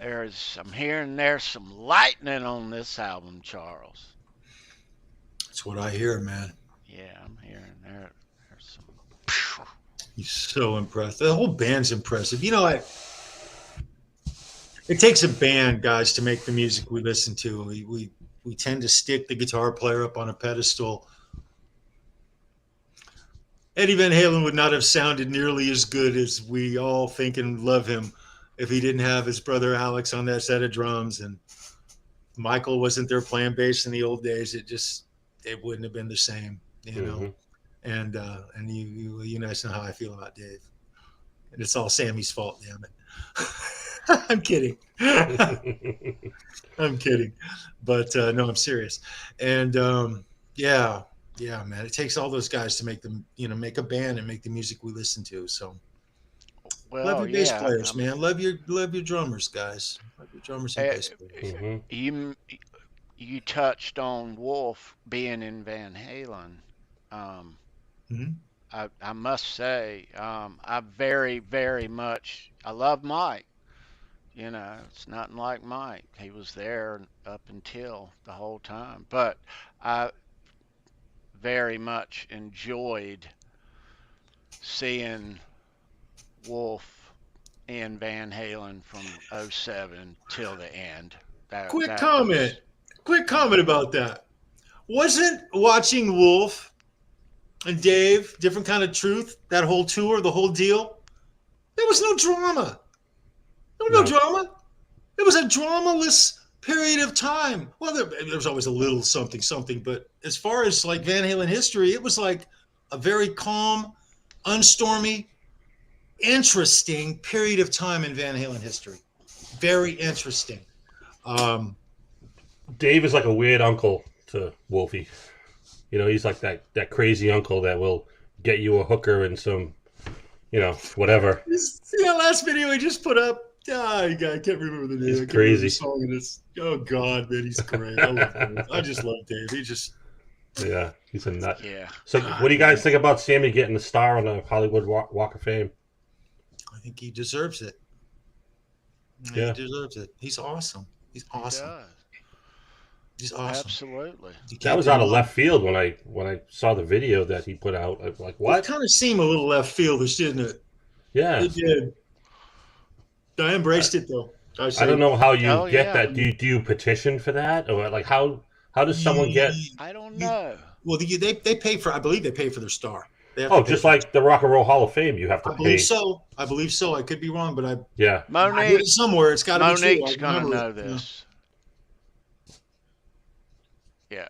I'm hearing there's some lightning on this album, Charles. That's what I hear, man. Yeah, I'm hearing there's some. He's so impressed. The whole band's impressive. You know, it takes a band, guys, to make the music we listen to. We tend to stick the guitar player up on a pedestal. Eddie Van Halen would not have sounded nearly as good as we all think and love him if he didn't have his brother Alex on that set of drums, and Michael wasn't there playing bass in the old days. It wouldn't have been the same, you know. and you guys know how I feel about Dave, and it's all Sammy's fault. Damn it, I'm kidding. I'm kidding, but no, I'm serious. And yeah, man, it takes all those guys to make them, make a band and make the music we listen to. So Well, love your bass yeah, players, man. Love your drummers, guys. Love your drummers and bass players. you touched on Wolf being in Van Halen. I must say, I very, very much, I love Mike. It's nothing like Mike. He was there up until the whole time. But I very much enjoyed seeing Wolf in Van Halen from '07 till the end. Quick comment about that. Wasn't watching Wolf and Dave, Different Kind of Truth, that whole tour, the whole deal, there was no drama. There was no drama. It was a dramaless period of time. Well, there was always a little something, but as far as like Van Halen history, it was like a very calm, unstormy, interesting period of time in Van Halen history. Very interesting. Dave is like a weird uncle to Wolfie. He's like that crazy uncle that will get you a hooker and some, whatever. See that last video he just put up? I can't remember the name. He's crazy. Song oh God, man, he's great. I love Dave. I just love Dave. Yeah, he's a nut. Yeah. So, what do you guys think about Sammy getting the star on the Hollywood Walk of Fame? I think he deserves it. Yeah. He deserves it. He's awesome. He's awesome. He's awesome. Absolutely. That was out of left field when I saw the video that he put out. I was like, what? It kind of seemed a little left fieldish, didn't it? Yeah. It did. I embraced it though. I don't know how you get that. Do you petition for that, or like how does someone get? I don't know. Well, they pay for. I believe they pay for their star. Just like the Rock and Roll Hall of Fame, you have to pay. I believe so. I could be wrong, but I read it somewhere. It's got to be true. Monique's gonna know this. Yeah.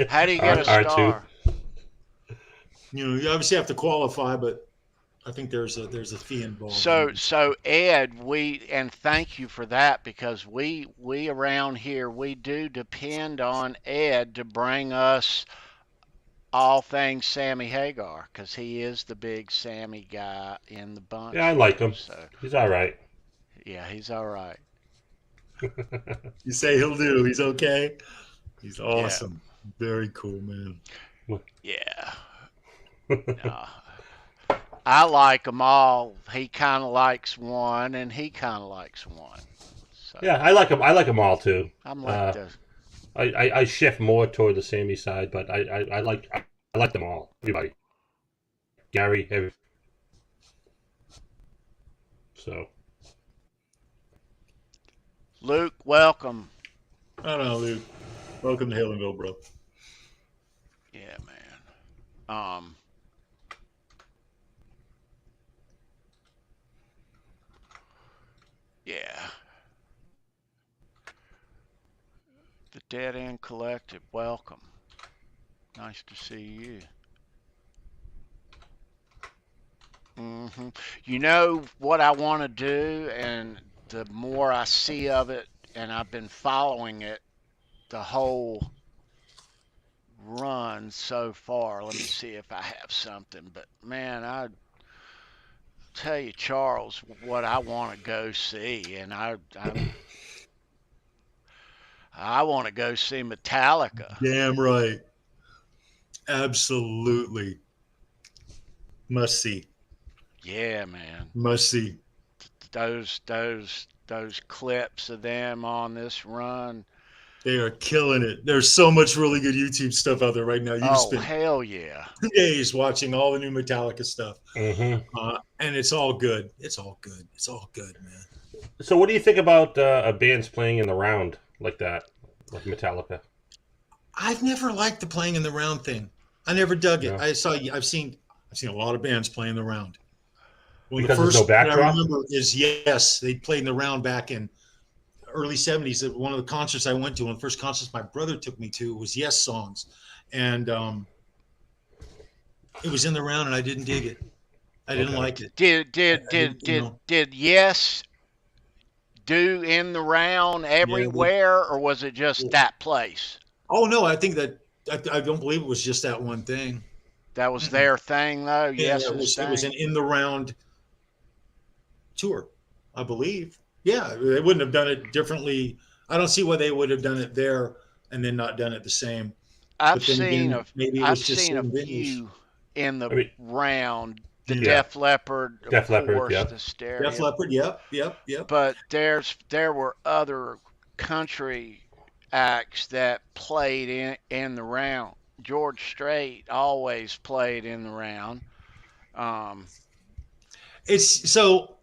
How do you get a star? You obviously have to qualify, but I think there's a fee involved. So Ed, and thank you for that, because we around here, we do depend on Ed to bring us all things Sammy Hagar, because he is the big Sammy guy in the bunch. Yeah, I like him. So he's all right. Yeah, he's all right. You say he'll do. He's okay. He's awesome. Yeah. Very cool, man. Yeah. I like them all. He kind of likes one, and he kind of likes one. So, yeah, I like them. I like them all too. I'm like I shift more toward the Sammy side, but I like them all. Everybody, Gary, everybody. So, Luke, welcome. I don't know, Luke. Welcome to Halenville, bro. Yeah, man. Yeah. The Dead End Collective, welcome. Nice to see you. You know what I want to do, and the more I see of it, and I've been following it the whole run so far. Let me see if I have something. But man, I tell you, Charles, what I want to go see, and I want to go see Metallica. Damn right. Absolutely. Must see. Yeah, man. Must see. Those clips of them on this run. They are killing it. There's so much really good YouTube stuff out there right now. You can spend hell yeah 2 days watching all the new Metallica stuff. Mm-hmm. And it's all good. It's all good. It's all good, man. So what do you think about bands playing in the round like that, like Metallica? I've never liked the playing in the round thing. I never dug it. No. I've seen a lot of bands playing the round. Well, because the first there's no backdrop? that I remember is, yes, they played in the round back in early 70s. At one of the concerts I went to, one of the first concerts my brother took me to, was Yes songs. And It was in the round, and I didn't dig it. I didn't like it. Did Yes do in the round everywhere, or was it just that place? Oh no, I think that I don't believe it was just that one thing. That was their thing, though. Yeah, Yes, it was an in the round tour, I believe. Yeah, they wouldn't have done it differently. I don't see why they would have done it there and then not done it the same. I've seen maybe just a venues. few in the round. The Yeah. Def Leppard, Def Leppard, yeah. the Stereo. Def Leppard, yep. But there were other country acts that played in the round. George Strait always played in the round. It's so.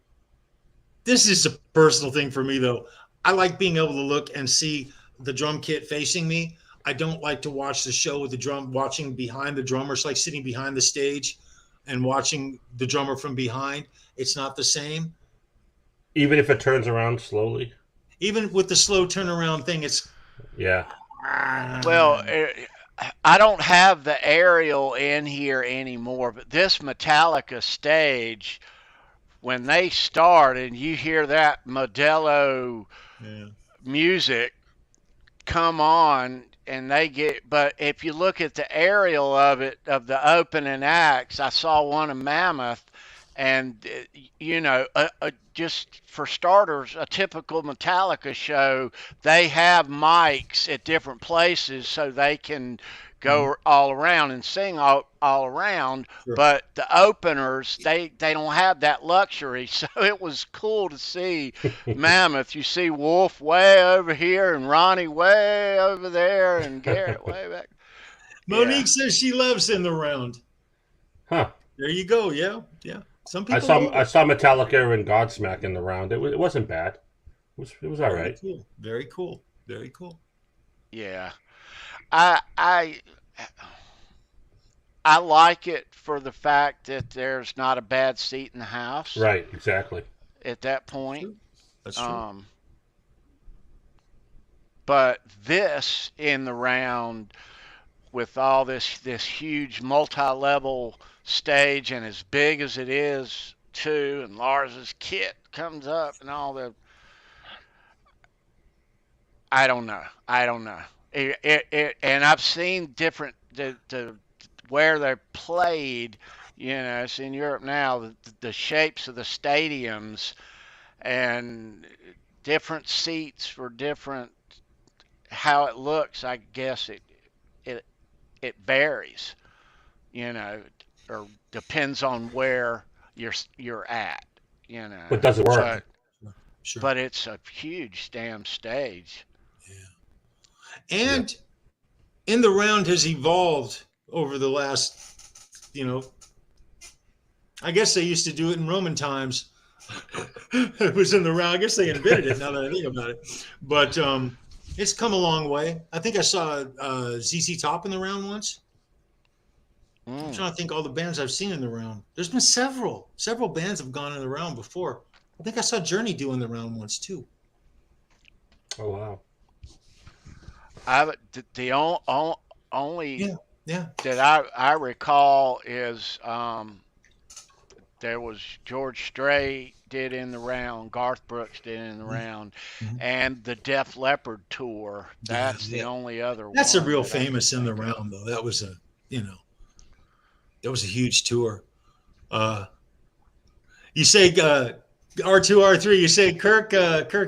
This is a personal thing for me, though. I like being able to look and see the drum kit facing me. I don't like to watch the show with the drum, watching behind the drummer. It's like sitting behind the stage and watching the drummer from behind. It's not the same. Even if it turns around slowly? Even with the slow turnaround thing, it's... Yeah. Well, I don't have the aerial in here anymore, but this Metallica stage, when they start and you hear that Modelo music come on, and they get, but if you look at the aerial of it, of the opening acts, I saw one of Mammoth, and just for starters, a typical Metallica show, they have mics at different places so they can go all around and sing all around. Sure. But the openers, they don't have that luxury. So it was cool to see Mammoth. You see Wolf way over here and Ronnie way over there and Garrett way back. Monique says she loves in the round. Huh. There you go. Yeah. Some people. I saw Metallica and Godsmack in the round. It wasn't bad. It was all right. Cool. Very cool. Very cool. Yeah. I like it for the fact that there's not a bad seat in the house. Right, exactly. At that point. That's true. But this in the round with all this huge multi-level stage, and as big as it is too, and Lars's kit comes up and all the, I don't know. And I've seen different the where they played. It's in Europe now. The shapes of the stadiums and different seats for different. How it looks, I guess it varies. Or depends on where you're at. But does it work? Sure. But it's a huge damn stage. And in the round has evolved over the last, I guess they used to do it in Roman times. It was in the round. I guess they invented it now that I think about it. But it's come a long way. I think I saw ZZ Top in the round once. I'm trying to think all the bands I've seen in the round. There's been several bands have gone in the round before. I think I saw Journey do in the round once too. Oh wow. The only that I recall is there was George Strait did in the round, Garth Brooks did in the round, and the Def Leppard tour. That's the only other one. That's a real famous in the round though. That was that was a huge tour. You say R2, R3, you say Kirk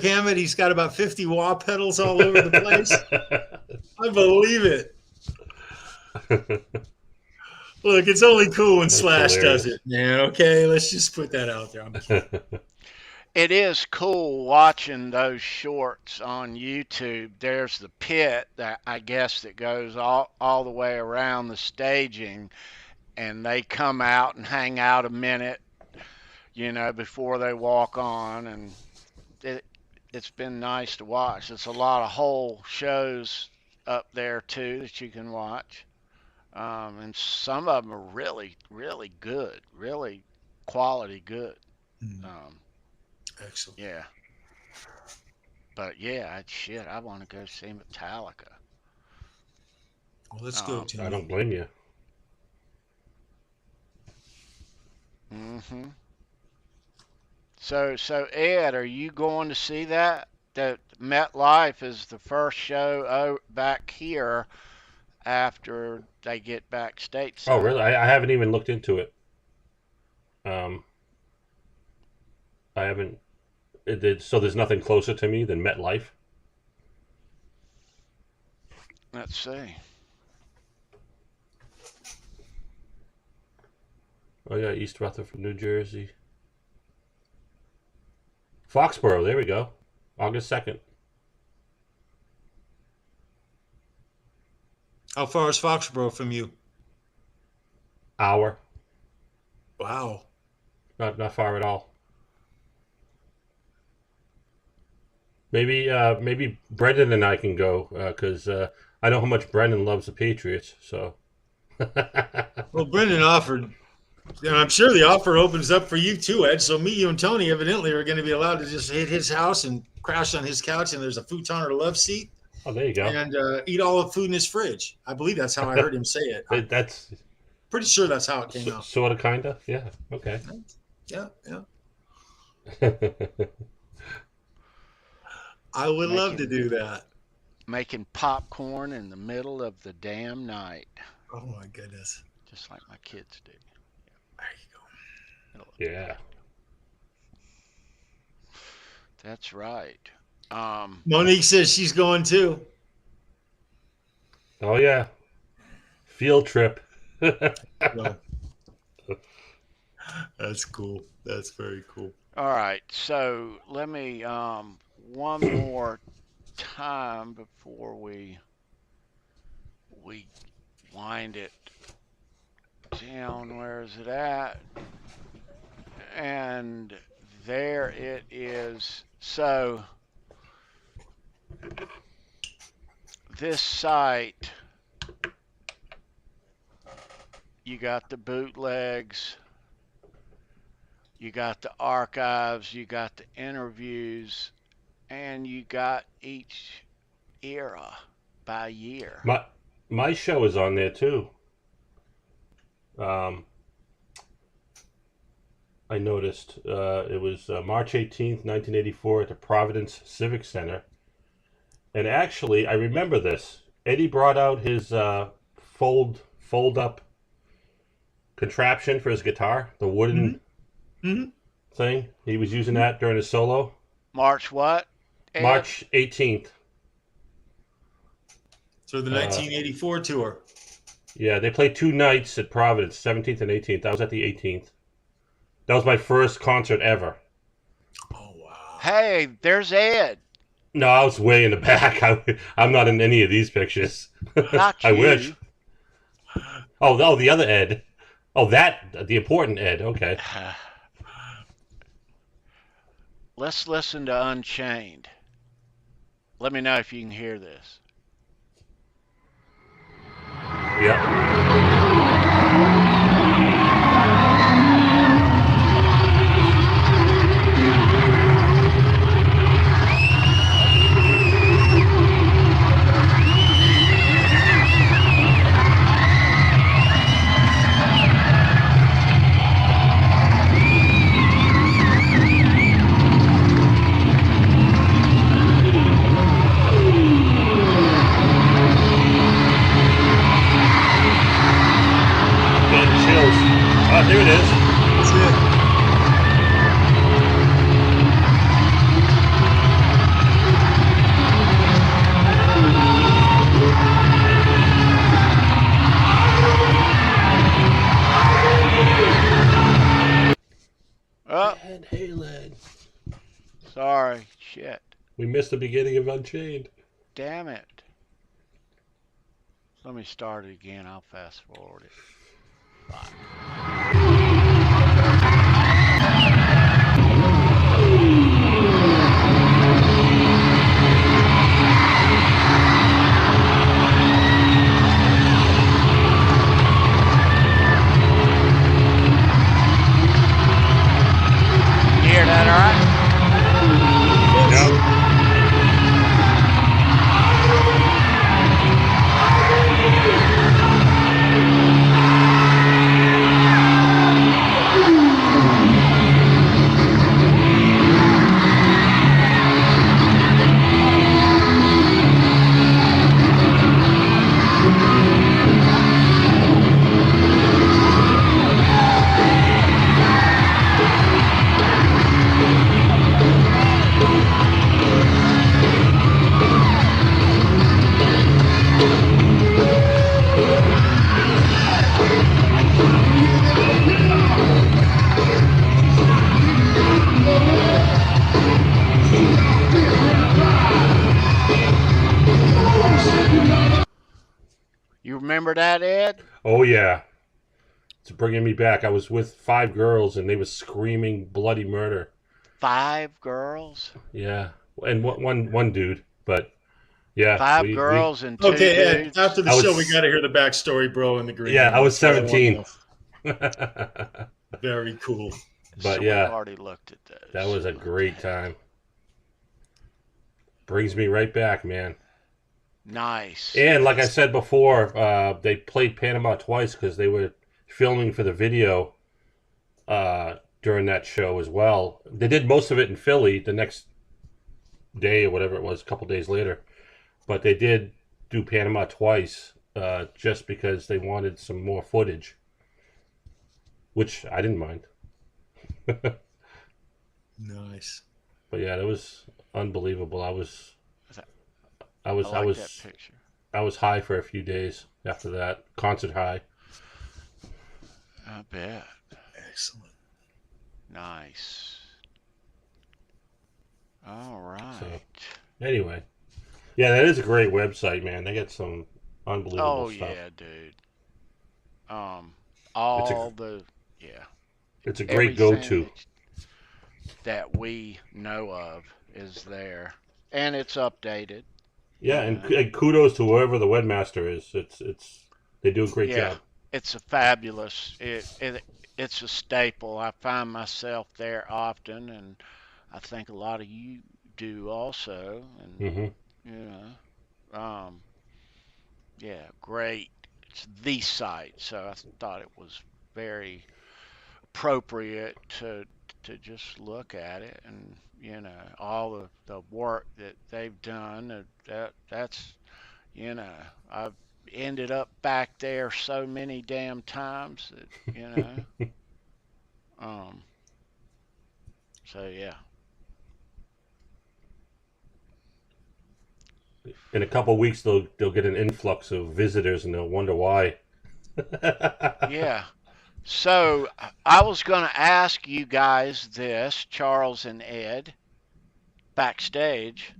Hammett, he's got about 50 wah pedals all over the place. I believe it. Look, it's only cool when Slash does it, man. Okay, let's just put that out there. I'm kidding. It is cool watching those shorts on YouTube. There's the pit that I guess that goes all the way around the staging, and they come out and hang out a minute, before they walk on, and it's been nice to watch. It's a lot of whole shows up there too that you can watch, and some of them are really, really good, really quality good. Excellent. Yeah. But yeah, I want to go see Metallica. Well, let's go. I don't blame you. So Ed, are you going to see that? That MetLife is the first show back here after they get back stateside. Oh, really? I haven't even looked into it. I haven't. So there's nothing closer to me than MetLife? Let's see. Oh, yeah, East Rutherford, New Jersey. Foxborough, there we go. August 2nd. How far is Foxborough from you? Hour. Wow. Not far at all. Maybe Brendan and I can go because I know how much Brendan loves the Patriots. So. Well, Brendan offered, and I'm sure the offer opens up for you too, Ed. So me, you, and Tony evidently are going to be allowed to just hit his house and crash on his couch, and there's a futon or a love seat. Oh, there you go. And eat all the food in his fridge. I believe that's how I heard him say it. I'm That's pretty sure that's how it came out. sort of, kind of. Yeah. Okay. Yeah. I would love to do that. Making popcorn in the middle of the damn night. Oh my goodness. Just like my kids do. There you go. Yeah. That's right. Monique says she's going too. Oh, yeah. Field trip. No. That's cool. That's very cool. All right, so let me one more time before we wind it down. Where is it at? And there it is. So this site, you got the bootlegs, you got the archives, you got the interviews, and you got each era by year. My show is on there too. I noticed it was March 18th, 1984 at the Providence Civic Center. And actually, I remember this. Eddie brought out his fold-up contraption for his guitar, the wooden thing. He was using that during his solo. March what? Ed? March 18th. So the 1984 tour. Yeah, they played 2 nights at Providence, 17th and 18th. I was at the 18th. That was my first concert ever. Oh, wow. Hey, there's Ed. No, I was way in the back. I'm not in any of these pictures. Not I you. wish. Oh, the other Ed. Oh, the important Ed. Okay. Let's listen to Unchained. Let me know if you can hear this. Yeah. There it is. That's it. Oh, And Halen. sorry. Shit. We missed the beginning of Unchained. Damn it. Let me start it again. I'll fast forward it. Bye. You hear that all right? Yep. You remember that, Ed? Oh yeah, it's bringing me back. I was with 5 girls and they were screaming bloody murder. 5 girls? Yeah, and one dude, but yeah, 5 we girls and 2 Okay, Ed, dudes? after the I was- show, we got to hear the backstory, bro, in the green. yeah, I was That's what I 17. wanna know. Very cool. But So yeah, we've already looked at those. that was a great time. Brings me right back, man. Nice. And like I said before, they played Panama twice because they were filming for the video during that show as well. They did most of it in Philly the next day or whatever it was, a couple days later. But they did do Panama twice just because they wanted some more footage, which I didn't mind. Nice. But yeah, that was unbelievable. I was that picture. I was high for a few days after that. Concert high. I bet. Excellent. Nice. All right. So, anyway. Yeah, that is a great website, man. They got some unbelievable stuff. Oh yeah, dude. It's a great go-to. that we know of is there, and it's updated. Yeah, and kudos to whoever the webmaster is. It's they do a great job. It's a fabulous. It's a staple. I find myself there often, and I think a lot of you do also. And yeah, great. It's the site, so I thought it was very appropriate to just look at it, and all of the work that they've done. That's I've ended up back there so many damn times that so yeah. In a couple of weeks, they'll get an influx of visitors, and they'll wonder why. Yeah. So I was going to ask you guys this, Charles and Ed, backstage,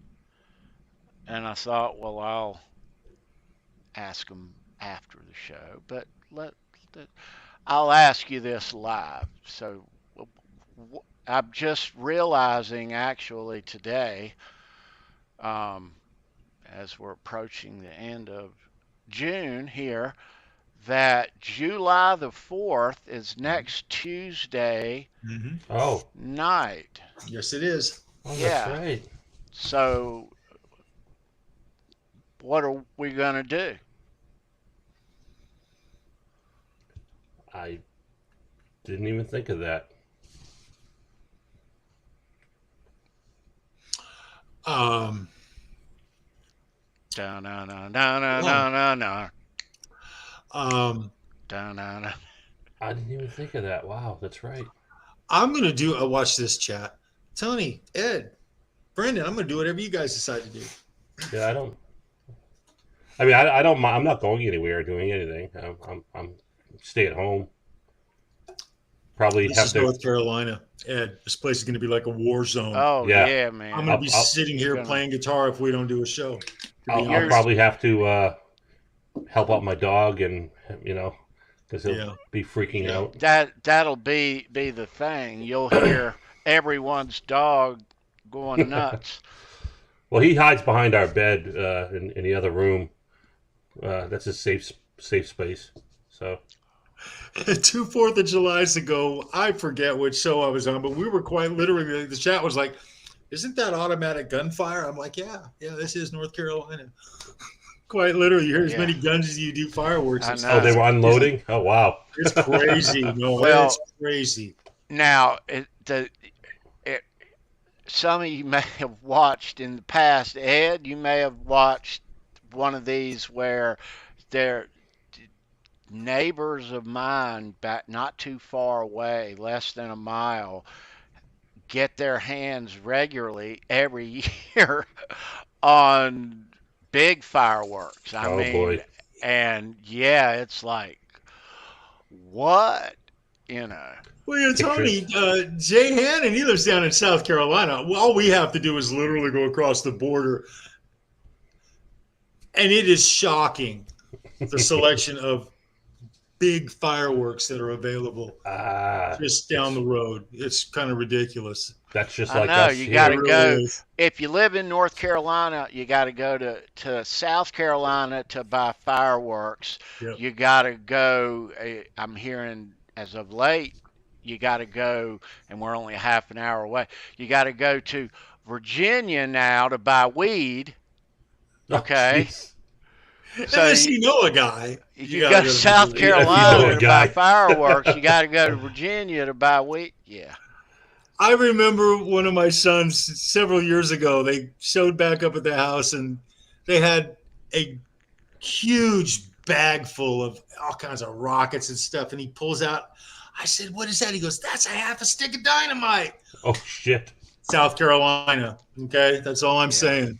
and I thought, well, I'll ask them after the show, but I'll ask you this live. So I'm just realizing actually today, as we're approaching the end of June here, that July the 4th is next Tuesday night. Yes, it is. Oh, that's right. So what are we going to do? I didn't even think of that. I didn't even think of that. Wow, that's right. I'm going to do watch this chat. Tony, Ed, Brandon, I'm going to do whatever you guys decide to do. Yeah, I don't I'm not going anywhere or doing anything. I'm stay at home. Probably This have is to. North Carolina. Ed, this place is going to be like a war zone. Oh, yeah, man. I'm going to be sitting here playing guitar if we don't do a show. I'll probably have to help out my dog, and because he'll be freaking out. That'll be the thing. You'll hear everyone's dog going nuts. Well, he hides behind our bed in the other room. That's his safe space. So 2 4th of Julys ago, I forget which show I was on, but we were quite literally, the chat was like, isn't that automatic gunfire? I'm like, yeah, this is North Carolina. Quite literally, you hear as many guns as you do fireworks. Oh, they were unloading? Oh, wow. It's crazy. It's crazy. Now, some of you may have watched in the past, Ed, you may have watched one of these where they're neighbors of mine back not too far away, less than a mile, get their hands regularly every year on big fireworks. I mean, boy. And it's like, what? Well, Tony, Jay Hannon, he lives down in South Carolina. All we have to do is literally go across the border. And it is shocking the selection of big fireworks that are available just down the road. It's kind of ridiculous. That's just I like know, us you here. got to It really go. is. If you live in North Carolina, you got to go to South Carolina to buy fireworks. Yep. You got to go. I'm hearing as of late, you got to go, and we're only a half an hour away. You got to go to Virginia now to buy weed. Oh, Okay. jeez. So Unless you know a guy. you gotta go to to South Virginia. Carolina a to guy. buy fireworks. You got to go to Virginia to buy weed. Yeah. I remember one of my sons several years ago, they showed back up at the house and they had a huge bag full of all kinds of rockets and stuff. And he pulls out, I said, "What is that?" He goes, "That's a half a stick of dynamite." Oh, shit. South Carolina. Okay. That's all I'm saying.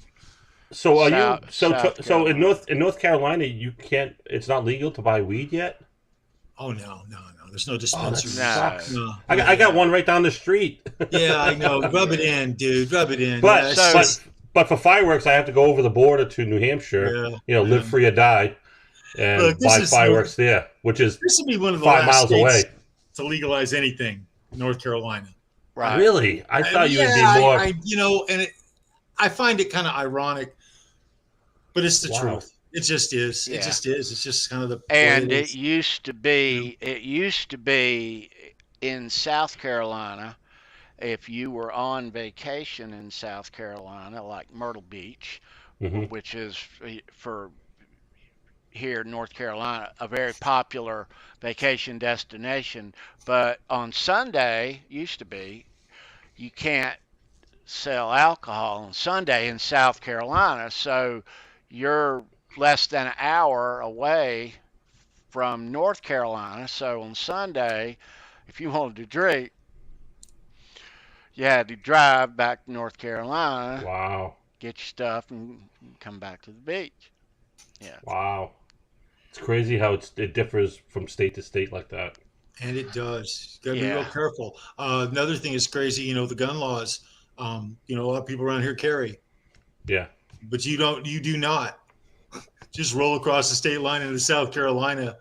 So are South- you South so in Carolina. North Carolina you can't, it's not legal to buy weed yet? Oh, no. There's no Oh, that dispensaries. sucks. No. I got one right down the street. Yeah, I know. Rub it in, dude. Rub it in. But Yeah, So- but for fireworks I have to go over the border to New Hampshire. Yeah, Live free or die, and Look, this buy is- fireworks there, which is this would be one of the 5 last miles away. states to legalize anything, North Carolina. Right. Really? I thought you would be more. I find it kind of ironic, but it's the Wow. truth. It just is. Yeah. It just is. It's just kind of the way And it it is. used to be in South Carolina, if you were on vacation in South Carolina, like Myrtle Beach, Mhm. which is for here in North Carolina, a very popular vacation destination. But on Sunday, used to be, you can't sell alcohol on Sunday in South Carolina. So you're less than an hour away from North Carolina. So on Sunday, if you wanted to drink, you had to drive back to North Carolina, Wow. get your stuff, and come back to the beach. Wow. It's crazy how it differs from state to state like that. And it does. You got to be Yeah. real careful. Another thing is crazy. The gun laws. A lot of people around here carry, Yeah. but you don't. You do not. Just roll across the state line into South Carolina.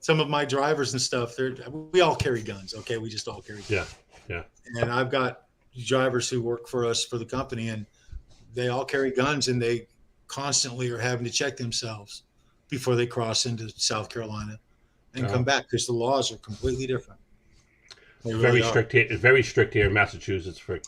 Some of my drivers and stuff. We all carry guns. Okay, we just all carry guns. Yeah. Yeah. And I've got drivers who work for us for the company, and they all carry guns, and they constantly are having to check themselves before they cross into South Carolina and come back because the laws are completely different. They really Very are. strict here. Very strict here in Massachusetts for.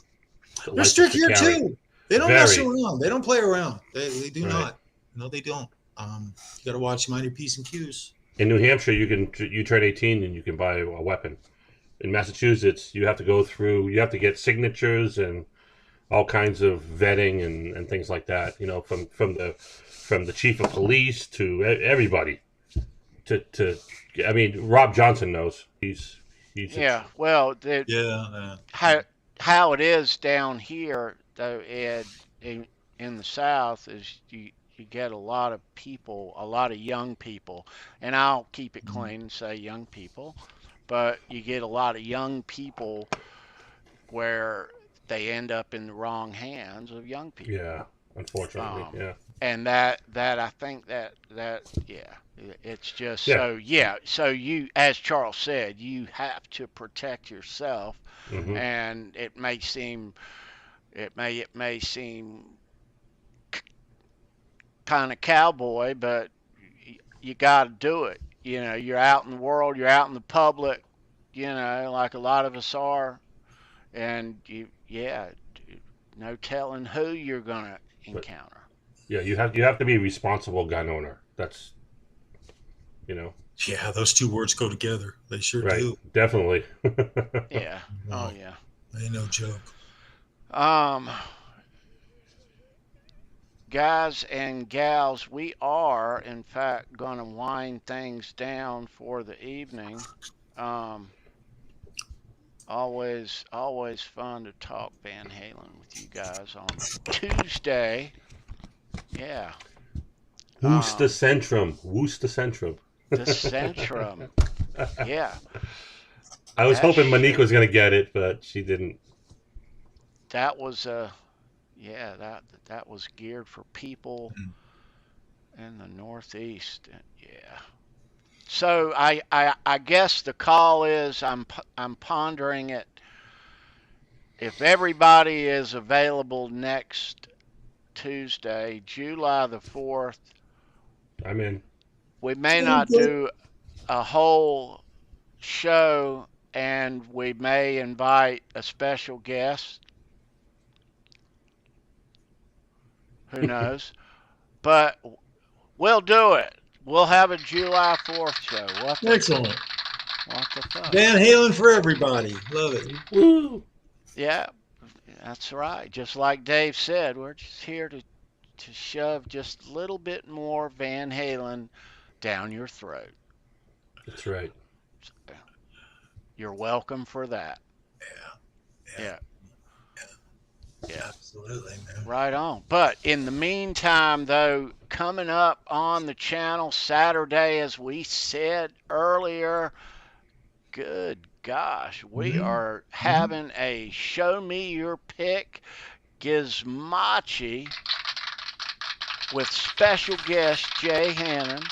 They're strict here too. They don't mess Very. around. They don't play around. They do Right. not. No, they don't. You got to watch, mind your P's and Q's. In New Hampshire, you turn 18 and you can buy a weapon. In Massachusetts, you have to go through. You have to get signatures and all kinds of vetting and things like that. From the chief of police to everybody. I mean, Rob Johnson knows. He's Yeah. Well, Yeah. how it is down here, though, Ed, in the South, is you get a lot of people, a lot of young people, and I'll keep it clean and say young people, but you get a lot of young people where they end up in the wrong hands of young people. Yeah, unfortunately, yeah. And that I think that it's just Yeah. so you, as Charles said, you have to protect yourself. Mhm. And it may seem kind of cowboy, but you got to do it. You're out in the world, you're out in the public, like a lot of us are, and no telling who you're gonna encounter. Yeah, you have to be a responsible gun owner. That's Yeah, those two words go together. They sure right. do. Definitely. Yeah. Wow. Oh yeah. Ain't no joke. Guys and gals, we are in fact going to wind things down for the evening. Always fun to talk Van Halen with you guys on Tuesday. Yeah. Worcester Centrum. The Centrum. Yeah. I was That hoping Monique shit. was going to get it, but she didn't. That was that was geared for people in the Northeast. Yeah. So I guess the call is I'm pondering it. If everybody is available next Tuesday, July the 4th, I'm in. we may not do a whole show, and we may invite a special guest. Who knows? But we'll do it. We'll have a July 4th show. Excellent. What the fuck? Van Halen for everybody. Love it. Woo! Yeah, that's right. Just like Dave said, we're just here to shove just a little bit more Van Halen down your throat. That's right. You're welcome for that. Yeah. Absolutely, man. Right on. But in the meantime, though, coming up on the channel Saturday, as we said earlier, good gosh, we are having a Show Me Your Pick Gizmochi with special guest Jay Hannon.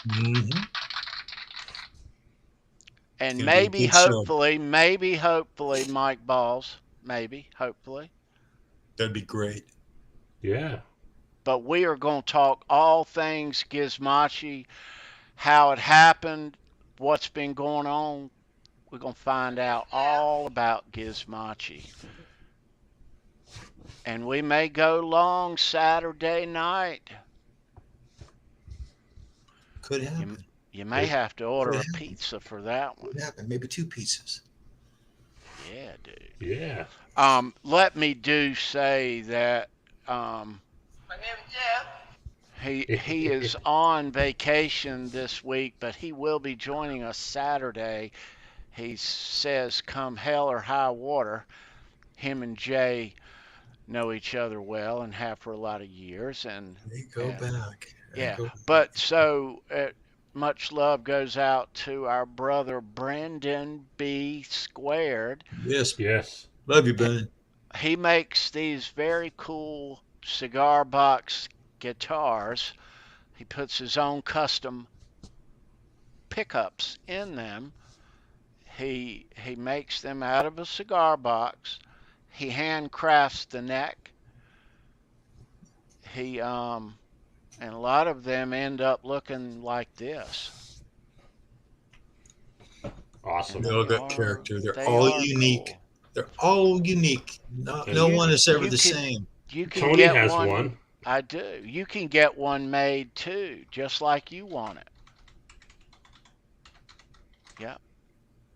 And maybe, hopefully, Mike Balls. Maybe, hopefully. That'd be great. Yeah. But we are going to talk all things Gizmochi, how it happened, what's been going on. We're going to find out all about Gizmochi. And we may go long Saturday night. Could happen. You may have to order a pizza for that one. Could happen. Maybe 2 pizzas. Yeah, dude. Yeah. Let me say that he is on vacation this week, but he will be joining us Saturday. He says, come hell or high water, him and Jay know each other well and have for a lot of years. And they go back. But so much love goes out to our brother Brendan B. Squared. Yes. Love you, Brendan. He makes these very cool cigar box guitars. He puts his own custom pickups in them. He makes them out of a cigar box. He handcrafts the neck. And a lot of them end up looking like this. Awesome. They all got character. They're all unique. Cool. They're all unique. No one is ever the same. Tony has one. I do. You can get one made too, just like you want it. Yep.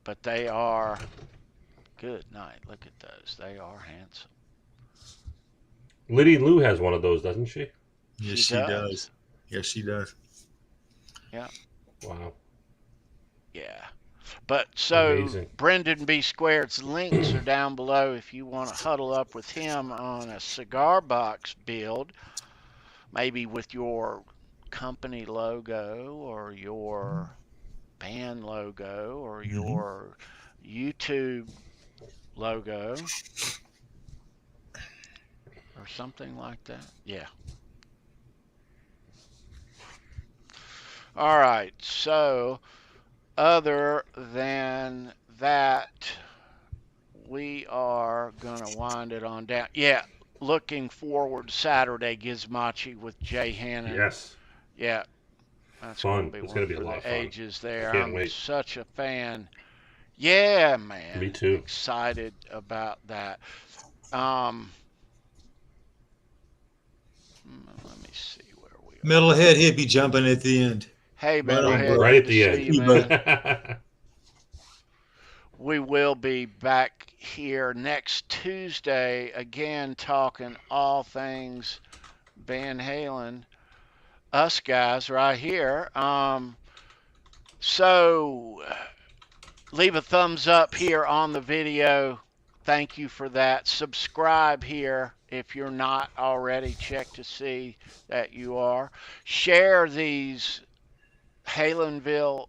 But they are good night. Look at those. They are handsome. Liddy Lou has one of those, doesn't she? Yes, she does. Yes, she does. Yeah. Wow. Yeah. But so amazing. Brendan B. Squared's links are down below if you want to huddle up with him on a cigar box build, maybe with your company logo or your band logo or your YouTube logo or something like that. Yeah. All right. So other than that, we are going to wind it on down. Yeah. Looking forward to Saturday Gizmochi with Jay Hannon. Yes. Yeah. That's fun. Gonna be it's going to be a lot of fun. Ages there. Can't wait. Such a fan. Yeah, man. Me too. Excited about that. Let me see where we are. Metalhead hippie jumping at the end. Hey, Metalhead. Right at the end. You, we will be back here next Tuesday again talking all things Van Halen. Us guys right here. So leave a thumbs up here on the video. Thank you for that. Subscribe here if you're not already. Check to see that you are. Share these Halenville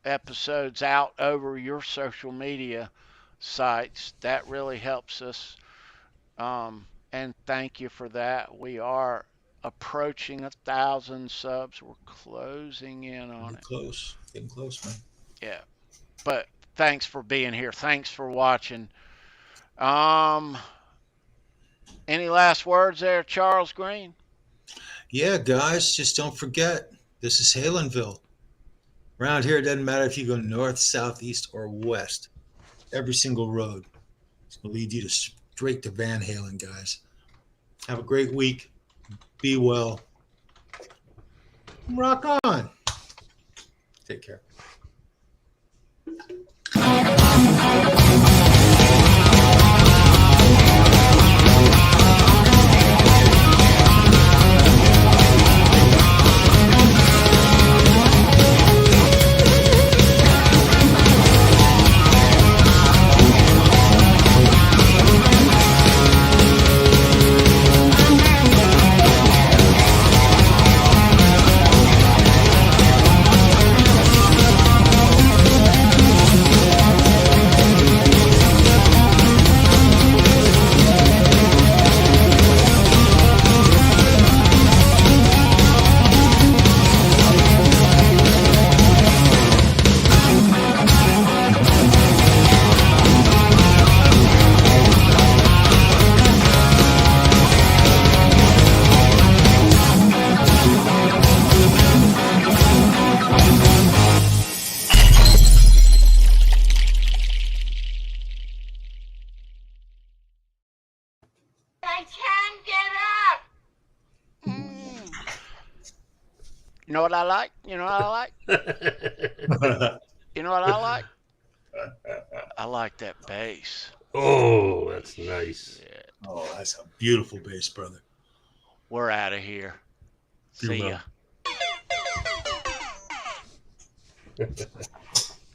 episodes out over your social media sites. That really helps us. And thank you for that. We are approaching 1,000 subs. We're closing in on it. Getting close, man. Yeah. But thanks for being here. Thanks for watching. Any last words there, Charles Green? Yeah, guys, just don't forget, this is Halenville. Around here, it doesn't matter if you go north, south, east, or west. Every single road is going to lead you to straight to Van Halen, guys. Have a great week. Be well. Rock on. Take care. You know what I like? You know what I like? You know what I like? I like that bass. Oh, that's nice. Yeah. Oh, that's a beautiful bass, brother. We're out of here. See ya.